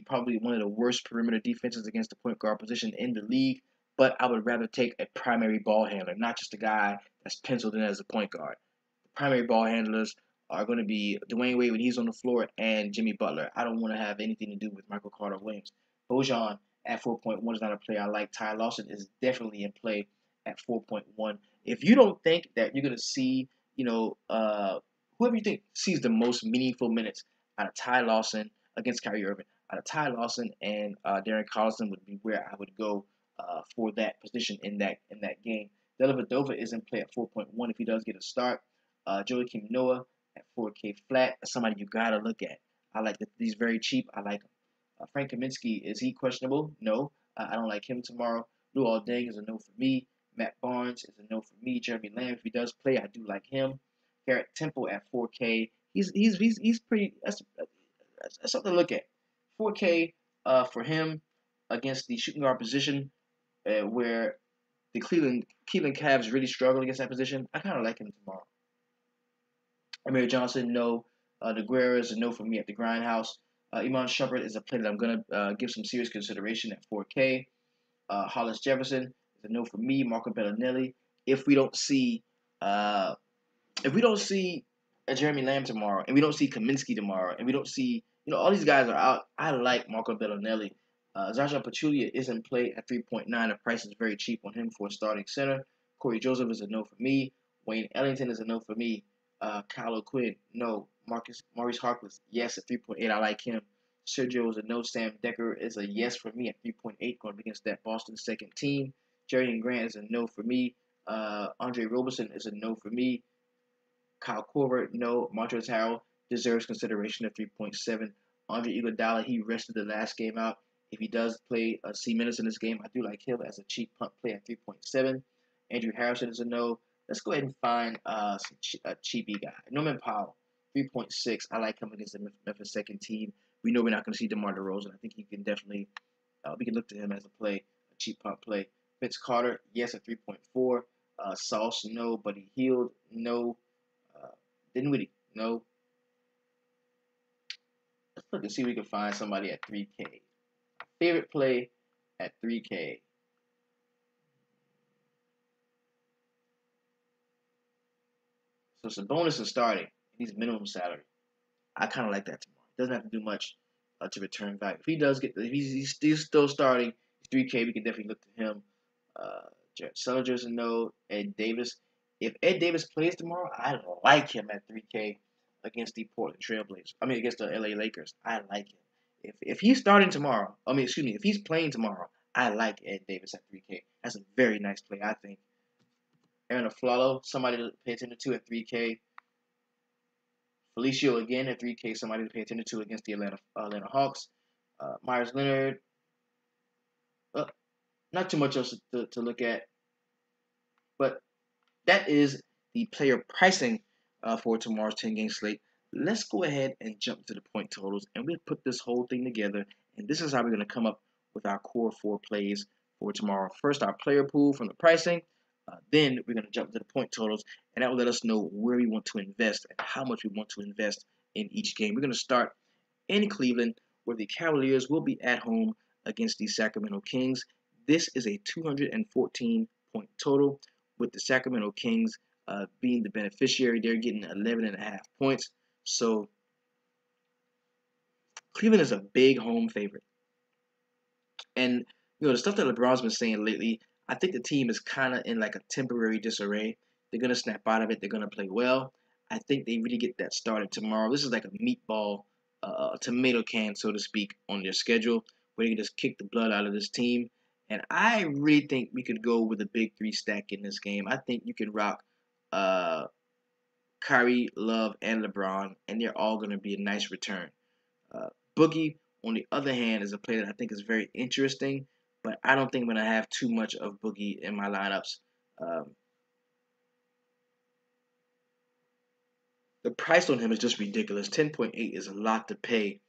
probably one of the worst perimeter defenses against the point guard position in the league. But I would rather take a primary ball handler, not just a guy that's penciled in as a point guard. The primary ball handlers are going to be Dwayne Wade when he's on the floor and Jimmy Butler. I don't want to have anything to do with Michael Carter Williams. Bojan at 4.1 is not a play I like. Ty Lawson is definitely in play at 4.1. If you don't think that you're going to see, whoever you think sees the most meaningful minutes out of Ty Lawson against Kyrie Irving, out of Ty Lawson and Darren Collison would be where I would go for that position in that game. Dellavedova is in play at 4.1 if he does get a start. Joakim Noah at 4K flat. That's somebody you gotta look at. I like that. He's very cheap. I like him. Frank Kaminsky, is he questionable? No. I don't like him tomorrow. Luol Deng is a no for me. Matt Barnes is a no for me. Jeremy Lamb, if he does play, I do like him. Garrett Temple at 4K. He's pretty. That's something to look at. 4K for him against the shooting guard position, where the Cleveland Cavs really struggle against that position. I kind of like him tomorrow. Amir Johnson, no. DeGuerra is a no for me at the Grindhouse. Iman Shumpert is a play that I'm going to give some serious consideration at 4K. Hollis Jefferson is a no for me. Marco Bellinelli. If we don't see Jeremy Lamb tomorrow, and we don't see Kaminsky tomorrow, and we don't see, all these guys are out, I like Marco Bellinelli. Zaza Pachulia is in play at 3.9. The price is very cheap on him for a starting center. Corey Joseph is a no for me. Wayne Ellington is a no for me. Kyle O'Quinn, no. Maurice Harkless, yes at 3.8. I like him. Sergio is a no. Sam Decker is a yes for me at 3.8, going against that Boston second team. Jerry Grant is a no for me. Andre Roberson is a no for me. Kyle Korver, no. Montrezl Harrell deserves consideration at 3.7. Andre Iguodala, he rested the last game out. If he does play C minutes in this game, I do like him as a cheap punt play at 3.7. Andrew Harrison is a no. Let's go ahead and find a cheapy guy. Norman Powell, 3.6. I like him against the Memphis second team. We know we're not going to see DeMar DeRozan. I think he can definitely, we can look to him as a play, a cheap punt play. Vince Carter, yes at 3.4. Sauce, no. Buddy Hield, no. Dinwiddie, no. Let's look and see if we can find somebody at 3K. Favorite play at 3K. So Sabonis is starting. He's minimum salary. I kind of like that tomorrow. Doesn't have to do much to return value. If he does if he's still starting, 3K, we can definitely look to him. Jared Sullinger is a no. Ed Davis. If Ed Davis plays tomorrow, I like him at 3K against the Portland Trailblazers. I mean, against the LA Lakers. I like him. If he's starting tomorrow, I mean, excuse me, if he's playing tomorrow, I like Ed Davis at 3K. That's a very nice play, I think. Aaron Aflalo, somebody to pay attention to at 3K. Felicio again at 3K, somebody to pay attention to against the Atlanta Hawks. Myers Leonard, not too much else to look at, but that is the player pricing for tomorrow's 10-game slate. Let's go ahead and jump to the point totals, and we'll put this whole thing together. And this is how we're going to come up with our core 4 plays for tomorrow. First, our player pool from the pricing. Then we're going to jump to the point totals, and that will let us know where we want to invest and how much we want to invest in each game. We're going to start in Cleveland, where the Cavaliers will be at home against the Sacramento Kings. This is a 214-point total, with the Sacramento Kings being the beneficiary. They're getting 11.5 points. So Cleveland is a big home favorite. And, the stuff that LeBron's been saying lately, I think the team is kind of in like a temporary disarray. They're going to snap out of it. They're going to play well. I think they really get that started tomorrow. This is like a meatball, tomato can, so to speak, on their schedule, where you can just kick the blood out of this team. And I really think we could go with a big 3 stack in this game. I think you can rock Kyrie, Love, and LeBron, and they're all going to be a nice return. Boogie, on the other hand, is a player that I think is very interesting, but I don't think I'm going to have too much of Boogie in my lineups. The price on him is just ridiculous. 10.8 is a lot to pay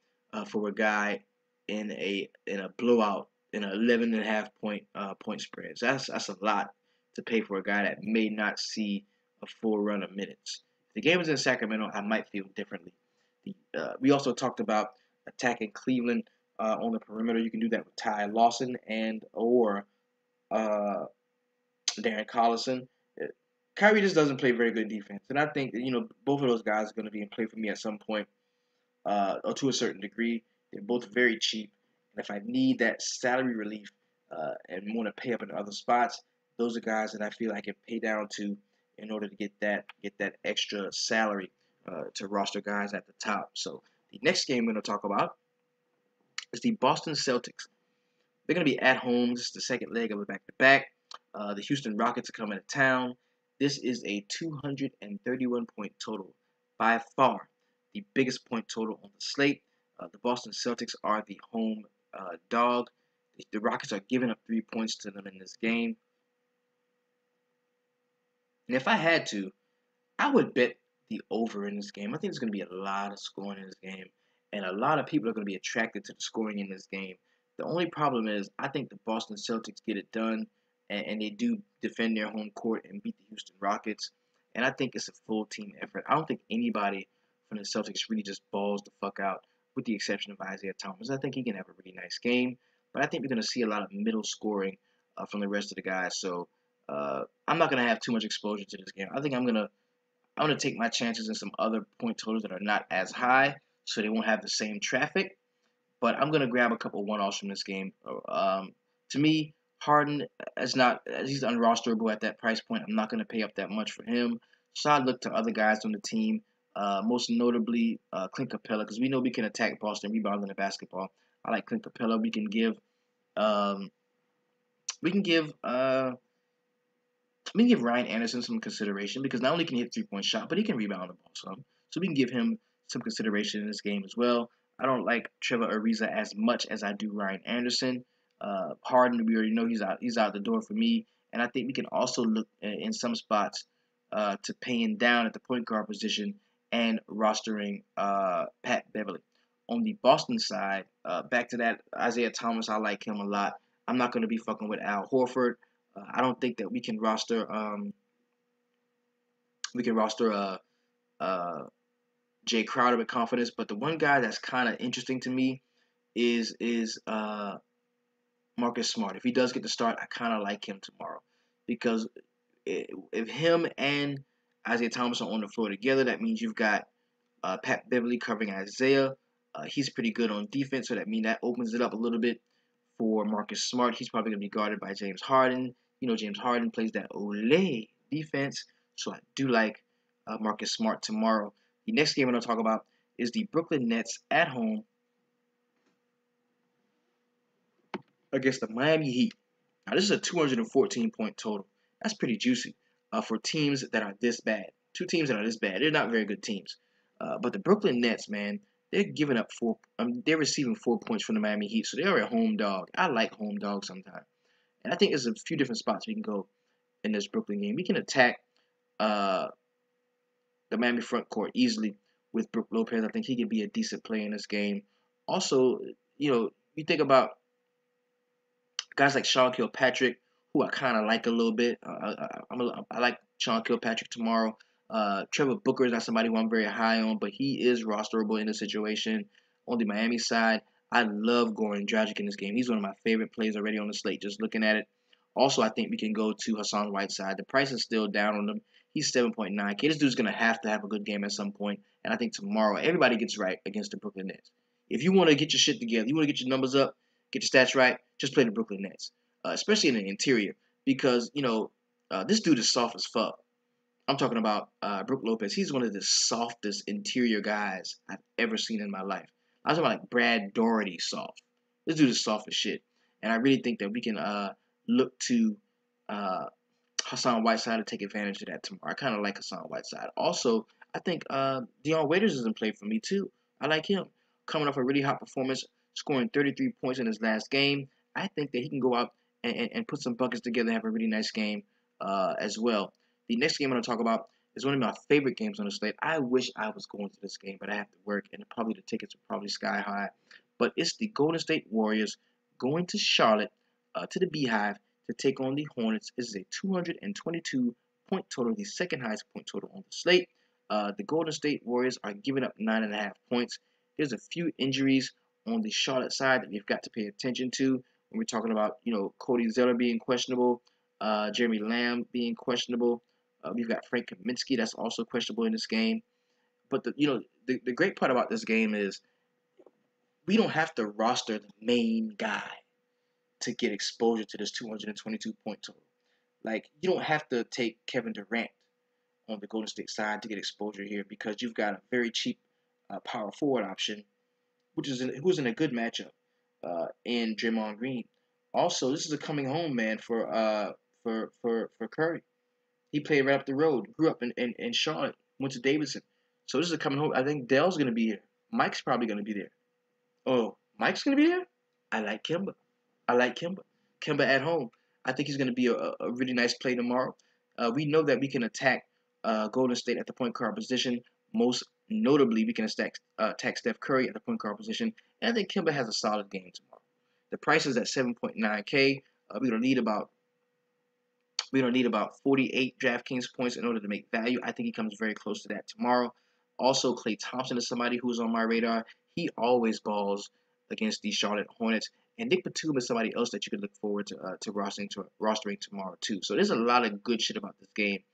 for a guy in a blowout in an 11.5 point spread. So that's a lot to pay for a guy that may not see a full run of minutes. If the game is in Sacramento, I might feel differently. We also talked about attacking Cleveland on the perimeter. You can do that with Ty Lawson or Darren Collison. Kyrie just doesn't play very good defense, and I think that, both of those guys are going to be in play for me at some point, or to a certain degree. They're both very cheap, and if I need that salary relief and want to pay up in other spots, those are guys that I feel I can pay down to in order to get that extra salary to roster guys at the top. So the next game we're going to talk about is the Boston Celtics. They're going to be at home. This is the second leg of a back-to-back. The Houston Rockets are coming to town. This is a 231-point total, by far the biggest point total on the slate. The Boston Celtics are the home dog. The Rockets are giving up 3 points to them in this game. And if I had to, I would bet the over in this game. I think there's going to be a lot of scoring in this game, and a lot of people are going to be attracted to the scoring in this game. The only problem is I think the Boston Celtics get it done, and they do defend their home court and beat the Houston Rockets. And I think it's a full team effort. I don't think anybody from the Celtics really just balls the fuck out, with the exception of Isaiah Thomas. I think he can have a really nice game, but I think we're going to see a lot of middle scoring from the rest of the guys. So I'm not going to have too much exposure to this game. I think I'm going to take my chances in some other point totals that are not as high, so they won't have the same traffic. But I'm going to grab a couple one-offs from this game. To me, Harden is not, he's unrosterable at that price point. I'm not going to pay up that much for him. So I look to other guys on the team, most notably Clint Capella, because we know we can attack Boston rebounding the basketball. I like Clint Capella. We can give Ryan Anderson some consideration, because not only can he hit 3-point shot, but he can rebound the ball some. So we can give him some consideration in this game as well. I don't like Trevor Ariza as much as I do Ryan Anderson. Harden, we already know he's out the door for me. And I think we can also look in some spots to paying down at the point guard position and rostering Pat Beverly. On the Boston side, back to that Isaiah Thomas, I like him a lot. I'm not going to be fucking with Al Horford. I don't think that we can roster Jay Crowder with confidence. But the one guy that's kind of interesting to me is Marcus Smart. If he does get the start, I kind of like him tomorrow, because if him and Isaiah Thomas are on the floor together, that means you've got Pat Beverly covering Isaiah. He's pretty good on defense, so that means that opens it up a little bit for Marcus Smart. He's probably going to be guarded by James Harden. James Harden plays that Olay defense, so I do like Marcus Smart tomorrow. The next game I'm going to talk about is the Brooklyn Nets at home against the Miami Heat. Now, this is a 214-point total. That's pretty juicy for teams that are this bad. Two teams that are this bad. They're not very good teams. But the Brooklyn Nets, man, they're giving up four. They're receiving 4 points from the Miami Heat, so they are a home dog. I like home dogs sometimes, and I think there's a few different spots we can go in this Brooklyn game. We can attack uh, the Miami front court easily with Brook Lopez. I think he can be a decent player in this game. Also, you think about guys like Sean Kilpatrick, who I kind of like a little bit. I like Sean Kilpatrick tomorrow. Trevor Booker is not somebody who I'm very high on, but he is rosterable in this situation. On the Miami side, I love Goran Dragic in this game. He's one of my favorite plays already on the slate, just looking at it. Also, I think we can go to Hassan Whiteside. The price is still down on him. He's 7.9K. This dude's going to have a good game at some point. And I think tomorrow, everybody gets right against the Brooklyn Nets. If you want to get your shit together, you want to get your numbers up, get your stats right, just play the Brooklyn Nets, especially in the interior, because this dude is soft as fuck. I'm talking about Brook Lopez. He's one of the softest interior guys I've ever seen in my life. I was talking about like Brad Doherty soft. This dude is soft as shit, and I really think that we can look to Hassan Whiteside to take advantage of that tomorrow. I kind of like Hassan Whiteside. Also, I think Dion Waiters is in play for me too. I like him coming off a really hot performance, scoring 33 points in his last game. I think that he can go out and put some buckets together and have a really nice game as well. The next game I'm going to talk about is one of my favorite games on the slate. I wish I was going to this game, but I have to work, and probably the tickets are probably sky high. But it's the Golden State Warriors going to Charlotte, to the Beehive, to take on the Hornets. This is a 222-point total, the second highest point total on the slate. The Golden State Warriors are giving up 9.5 points. There's a few injuries on the Charlotte side that we've got to pay attention to when we're talking about, Cody Zeller being questionable, Jeremy Lamb being questionable. We've got Frank Kaminsky that's also questionable in this game. But the great part about this game is we don't have to roster the main guy to get exposure to this 222-point total. Like, you don't have to take Kevin Durant on the Golden State side to get exposure here, because you've got a very cheap power forward option, who's in a good matchup in Draymond Green. Also, this is a coming home man for Curry. He played right up the road, grew up in Charlotte, went to Davidson. So this is a coming home. I think Dell's going to be here. Mike's probably going to be there. Oh, Mike's going to be there? I like Kemba. Kemba at home. I think he's going to be a really nice play tomorrow. We know that we can attack Golden State at the point guard position. Most notably, we can attack Steph Curry at the point guard position. And I think Kemba has a solid game tomorrow. The price is at 7.9K. We're going to need about 48 DraftKings points in order to make value. I think he comes very close to that tomorrow. Also, Klay Thompson is somebody who's on my radar. He always balls against the Charlotte Hornets. And Nick Batum is somebody else that you could look forward to rostering tomorrow too. So there's a lot of good shit about this game.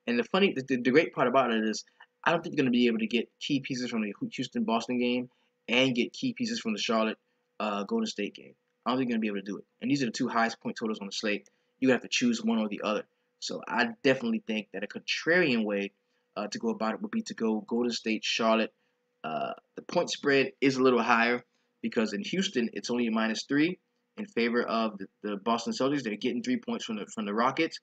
And the great part about it is I don't think you're going to be able to get key pieces from the Houston-Boston game and get key pieces from the Charlotte Golden State game. I don't think you're going to be able to do it. And these are the two highest point totals on the slate. You have to choose one or the other. So I definitely think that a contrarian way to go about it would be to go Golden State, Charlotte. The point spread is a little higher because in Houston it's only -3 in favor of the Boston Celtics. They're getting 3 points from the Rockets,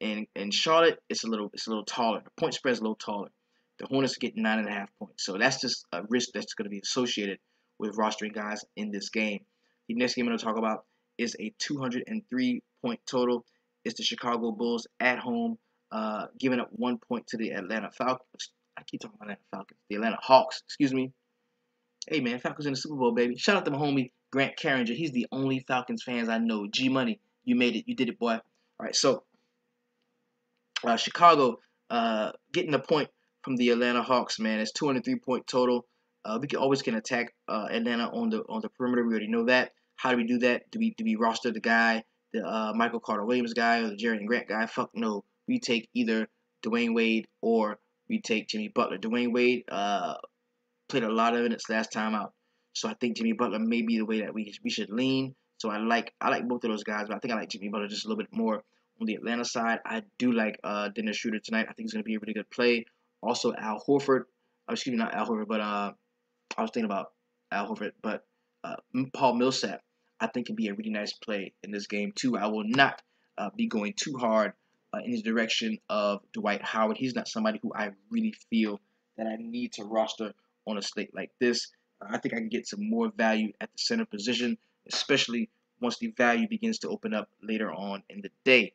and in Charlotte it's a little taller. The point spread is a little taller. The Hornets are getting 9.5 points. So that's just a risk that's going to be associated with rostering guys in this game. The next game I'm going to talk about is a 203-point total. It's the Chicago Bulls at home, giving up 1 point to the Atlanta Falcons. I keep talking about Atlanta Falcons. The Atlanta Hawks, excuse me. Hey, man, Falcons in the Super Bowl, baby. Shout out to my homie, Grant Carringer. He's the only Falcons fans I know. G-Money, you made it. You did it, boy. All right, so Chicago getting a point from the Atlanta Hawks, man. It's 203-point total. We can attack Atlanta on the perimeter. We already know that. How do we do that? Do we roster the guy, the Michael Carter Williams guy, or the Jerry Grant guy? Fuck no. We take either Dwayne Wade or we take Jimmy Butler. Dwayne Wade played a lot of minutes last time out, so I think Jimmy Butler may be the way that we should lean. So I like both of those guys, but I think I like Jimmy Butler just a little bit more. On the Atlanta side, I do like Dennis Schroeder tonight. I think he's going to be a really good play. Also, Al Horford. Excuse me, not Al Horford, but I was thinking about Al Horford, but Paul Millsap. I think can be a really nice play in this game too. I will not be going too hard in the direction of Dwight Howard. He's not somebody who I really feel that I need to roster on a slate like this. I think I can get some more value at the center position, especially once the value begins to open up later on in the day.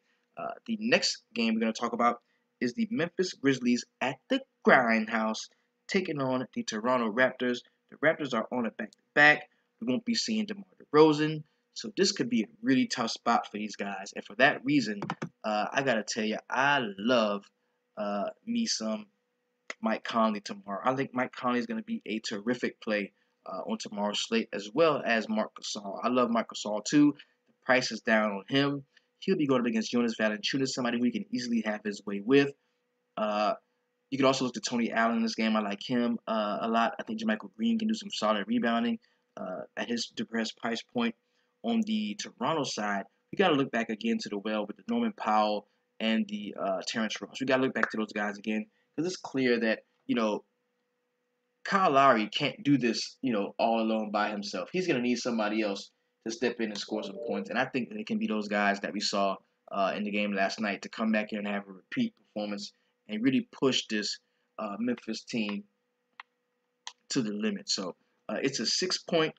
The next game we're going to talk about is the Memphis Grizzlies at the Grindhouse taking on the Toronto Raptors. The Raptors are on a back-to-back. We won't be seeing DeMar DeRozan, so this could be a really tough spot for these guys. And for that reason, I got to tell you, I love me some Mike Conley tomorrow. I think Mike Conley is going to be a terrific play on tomorrow's slate, as well as Marc Gasol. I love Marc Gasol too. The price is down on him. He'll be going up against Jonas Valanciunas, somebody who he can easily have his way with. Uh, you could also look to Tony Allen in this game. I like him a lot. I think JaMychal Green can do some solid rebounding at his depressed price point. On the Toronto side, we got to look back again to the well with the Norman Powell and the Terrence Ross. We got to look back to those guys again because it's clear that, Kyle Lowry can't do this, all alone by himself. He's going to need somebody else to step in and score some points. And I think that it can be those guys that we saw in the game last night to come back here and have a repeat performance and really push this Memphis team to the limit. So it's a 6-point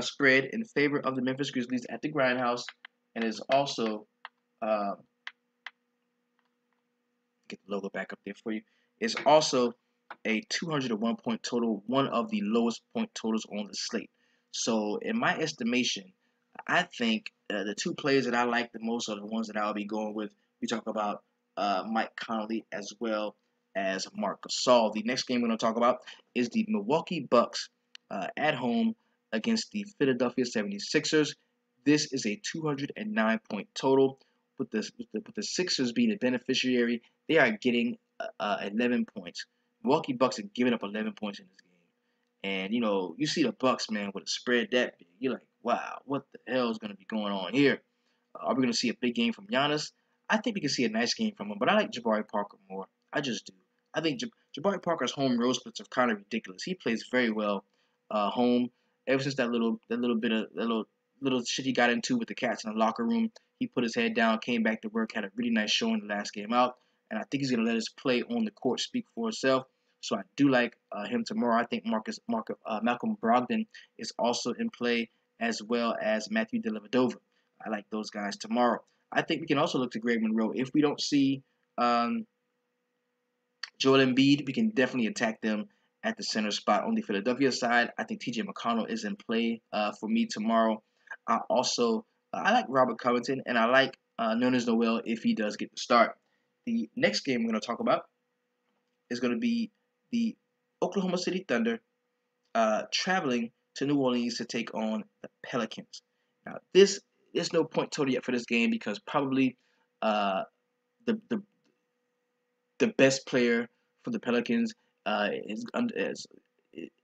spread in favor of the Memphis Grizzlies at the Grindhouse, and is also get the logo back up there for you. It's also a 201 point total, one of the lowest point totals on the slate. So in my estimation, I think the two players that I like the most are the ones that I'll be going with. We talk about Mike Conley as well as Marc Gasol. The next game we're going to talk about is the Milwaukee Bucks at home against the Philadelphia 76ers. This is a 209 point total. With the Sixers being the beneficiary, they are getting 11 points. Milwaukee Bucks are giving up 11 points in this game. And, you see the Bucks, man, with a spread that big. You're like, wow, what the hell is going to be going on here? Are we going to see a big game from Giannis? I think we can see a nice game from him, but I like Jabari Parker more. I just do. I think Jabari Parker's home road splits are kind of ridiculous. He plays very well home. Ever since that little shit he got into with the cats in the locker room, he put his head down, came back to work, had a really nice showing the last game out, and I think he's going to let his play on the court speak for itself. So I do like him tomorrow. I think Malcolm Brogdon is also in play, as well as Matthew Dellavedova. I like those guys tomorrow. I think we can also look to Greg Monroe. If we don't see Joel Embiid, we can definitely attack them at the center spot. On the Philadelphia side, I think TJ McConnell is in play for me tomorrow. I like Robert Covington, and I like Nerlens Noel if he does get the start. The next game we're going to talk about is going to be the Oklahoma City Thunder traveling to New Orleans to take on the Pelicans. Now, there's no point total yet for this game because probably the best player for the Pelicans is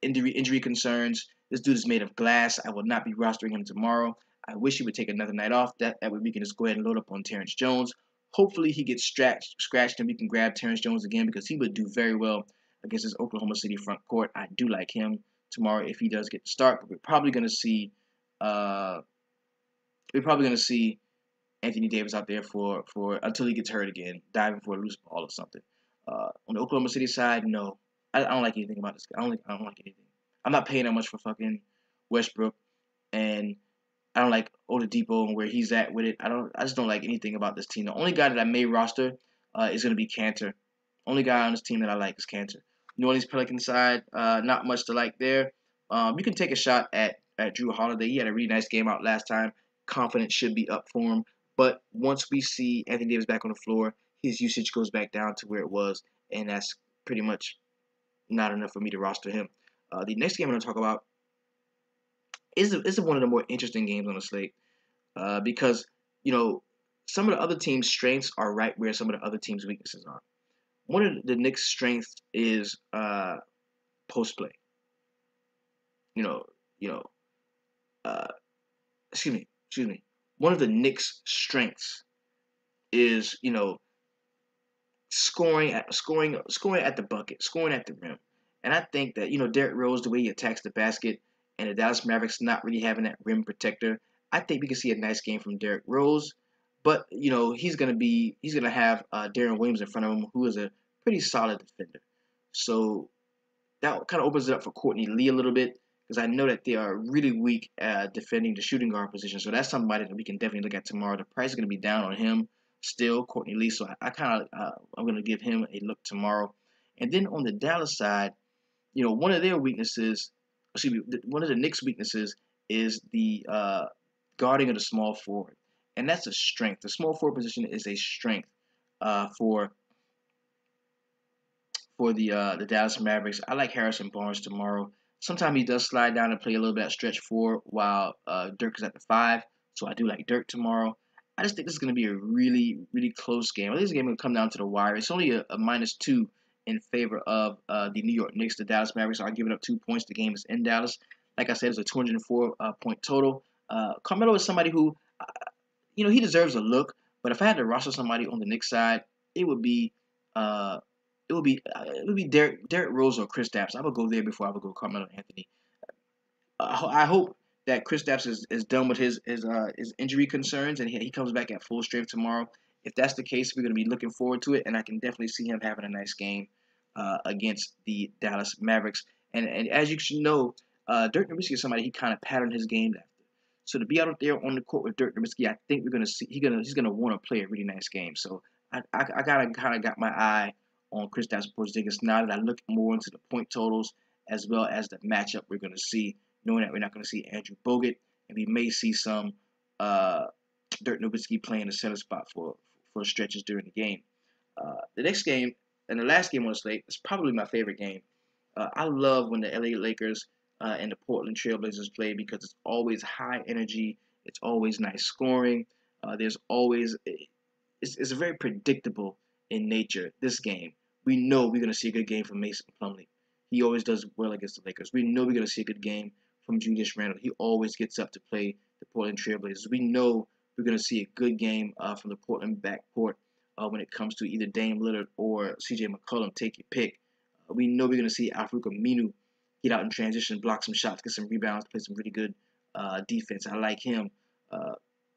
injury concerns. This dude is made of glass. I will not be rostering him tomorrow. I wish he would take another night off. That way we can just go ahead and load up on Terrence Jones. Hopefully he gets scratched and we can grab Terrence Jones again because he would do very well against this Oklahoma City front court. I do like him tomorrow if he does get the start, but we're probably going to see Anthony Davis out there for until he gets hurt again, diving for a loose ball or something. On the Oklahoma City side, no, I don't like anything about this guy. I don't like anything. I'm not paying that much for fucking Westbrook, and I don't like Oladipo and where he's at with it. I just don't like anything about this team. The only guy that I may roster is going to be Cantor. Only guy on this team that I like is Cantor. New Orleans Pelicans side, not much to like there. You can take a shot at Drew Holiday. He had a really nice game out last time. Confidence should be up for him. But once we see Anthony Davis back on the floor, his usage goes back down to where it was, and that's pretty much not enough for me to roster him. The next game I'm going to talk about is one of the more interesting games on the slate because, some of the other teams' strengths are right where some of the other teams' weaknesses are. One of the Knicks' strengths is post play. Excuse me. One of the Knicks' strengths is scoring at the bucket, scoring at the rim. And I think that Derrick Rose, the way he attacks the basket, and the Dallas Mavericks not really having that rim protector, I think we can see a nice game from Derrick Rose, but he's gonna have Darren Williams in front of him, who is a pretty solid defender. So that kind of opens it up for Courtney Lee a little bit because I know that they are really weak at defending the shooting guard position. So that's somebody that we can definitely look at tomorrow. The price is going to be down on him still, Courtney Lee. So I kind of I'm going to give him a look tomorrow. And then on the Dallas side, one of their weaknesses, excuse me, one of the Knicks' weaknesses is the guarding of the small forward, and that's a strength. The small forward position is a strength for the Dallas Mavericks. I like Harrison Barnes tomorrow. Sometimes he does slide down and play a little bit at stretch four while Dirk is at the five. So I do like Dirk tomorrow. I just think this is going to be a really, really close game. I think this game will come down to the wire. It's only a -2 in favor of the New York Knicks. The Dallas Mavericks are giving up 2 points. The game is in Dallas. Like I said, it's a 204 point total. Carmelo is somebody who, he deserves a look. But if I had to roster somebody on the Knicks side, it would be uh, Derrick Rose or Kristaps. I would go there before I would go Carmelo Anthony. I hope that Kristaps is done with his injury concerns and he comes back at full strength tomorrow. If that's the case, we're going to be looking forward to it, and I can definitely see him having a nice game against the Dallas Mavericks. And as you should know, Dirk Nowitzki is somebody he kind of patterned his game after. So to be out there on the court with Dirk Nowitzki, I think we're going to see he's gonna want to play a really nice game. So I kind of got my eye on Kristaps Porzingis now that I look more into the point totals as well as the matchup we're going to see, knowing that we're not going to see Andrew Bogut, and we may see some Dirk Nowitzki playing the center spot for stretches during the game. The next game and the last game on the slate is probably my favorite game. I love when the LA Lakers and the Portland Trailblazers play because it's always high energy, it's always nice scoring. There's always it's very predictable in nature. This game, we know we're going to see a good game from Mason Plumlee. He always does well against the Lakers. We know we're going to see a good game from Julius Randle. He always gets up to play the Portland Trailblazers. We know we're going to see a good game from the Portland backcourt when it comes to either Dame Lillard or CJ McCollum. Take your pick. We know we're going to see Al-Farouq Aminu get out in transition, block some shots, get some rebounds, play some really good defense. I like him.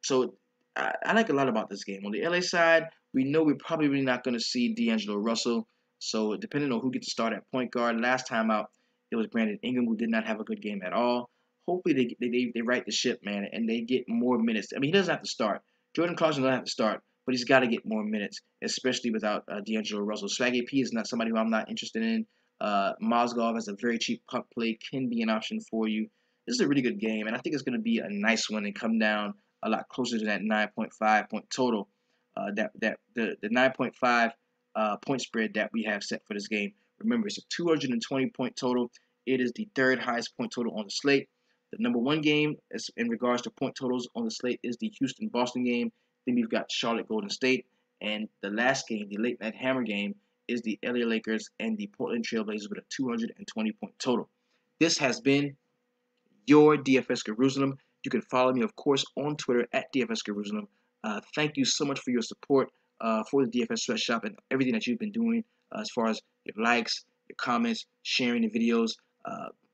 So I like a lot about this game. On the LA side, we know we're probably really not going to see D'Angelo Russell. So depending on who gets to start at point guard, last time out it was Brandon Ingram, who did not have a good game at all. Hopefully they right the ship, man, and they get more minutes. I mean, he doesn't have to start. Jordan Clarkson doesn't have to start, but he's got to get more minutes, especially without D'Angelo Russell. Swaggy P is not somebody who I'm not interested in. Mozgov has a very cheap puck play, can be an option for you. This is a really good game, and I think it's going to be a nice one and come down a lot closer to that 9.5 point total. The 9.5 point spread that we have set for this game. Remember, it's a 220 point total. It is the third highest point total on the slate. The number one game is, in regards to point totals on the slate, is the Houston-Boston game. Then we've got Charlotte-Golden State. And the last game, the late night hammer game, is the LA Lakers and the Portland Trailblazers with a 220 point total. This has been your DFS Jerusalem. You can follow me, of course, on Twitter at DFS Jerusalem. Thank you so much for your support for the DFS Sweatshop and everything that you've been doing as far as your likes, your comments, sharing the videos,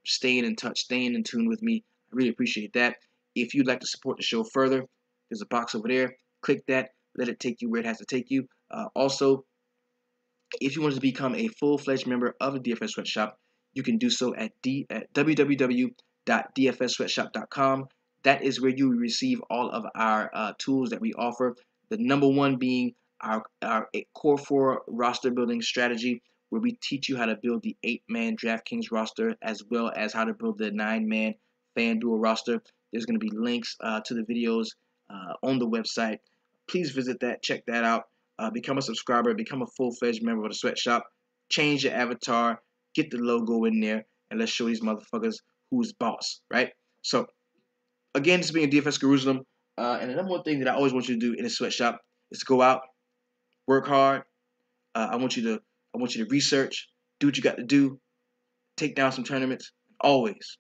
staying in touch, staying in tune with me. I really appreciate that. If you'd like to support the show further, there's a box over there. Click that. Let it take you where it has to take you. Also, if you want to become a full-fledged member of the DFS Sweatshop, you can do so at www.dfssweatshop.com. That is where you will receive all of our tools that we offer. The number one being our Core 4 roster building strategy, where we teach you how to build the 8-man DraftKings roster as well as how to build the 9-man FanDuel roster. There's going to be links to the videos on the website. Please visit that, check that out. Become a subscriber, become a full-fledged member of the Sweatshop. Change your avatar, get the logo in there, and let's show these motherfuckers who's boss, right? So, again, this being DFS Jerusalem, and the number one thing that I always want you to do in a Sweatshop is to go out, work hard. I want you to research, do what you got to do, take down some tournaments, and always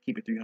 keep it 300.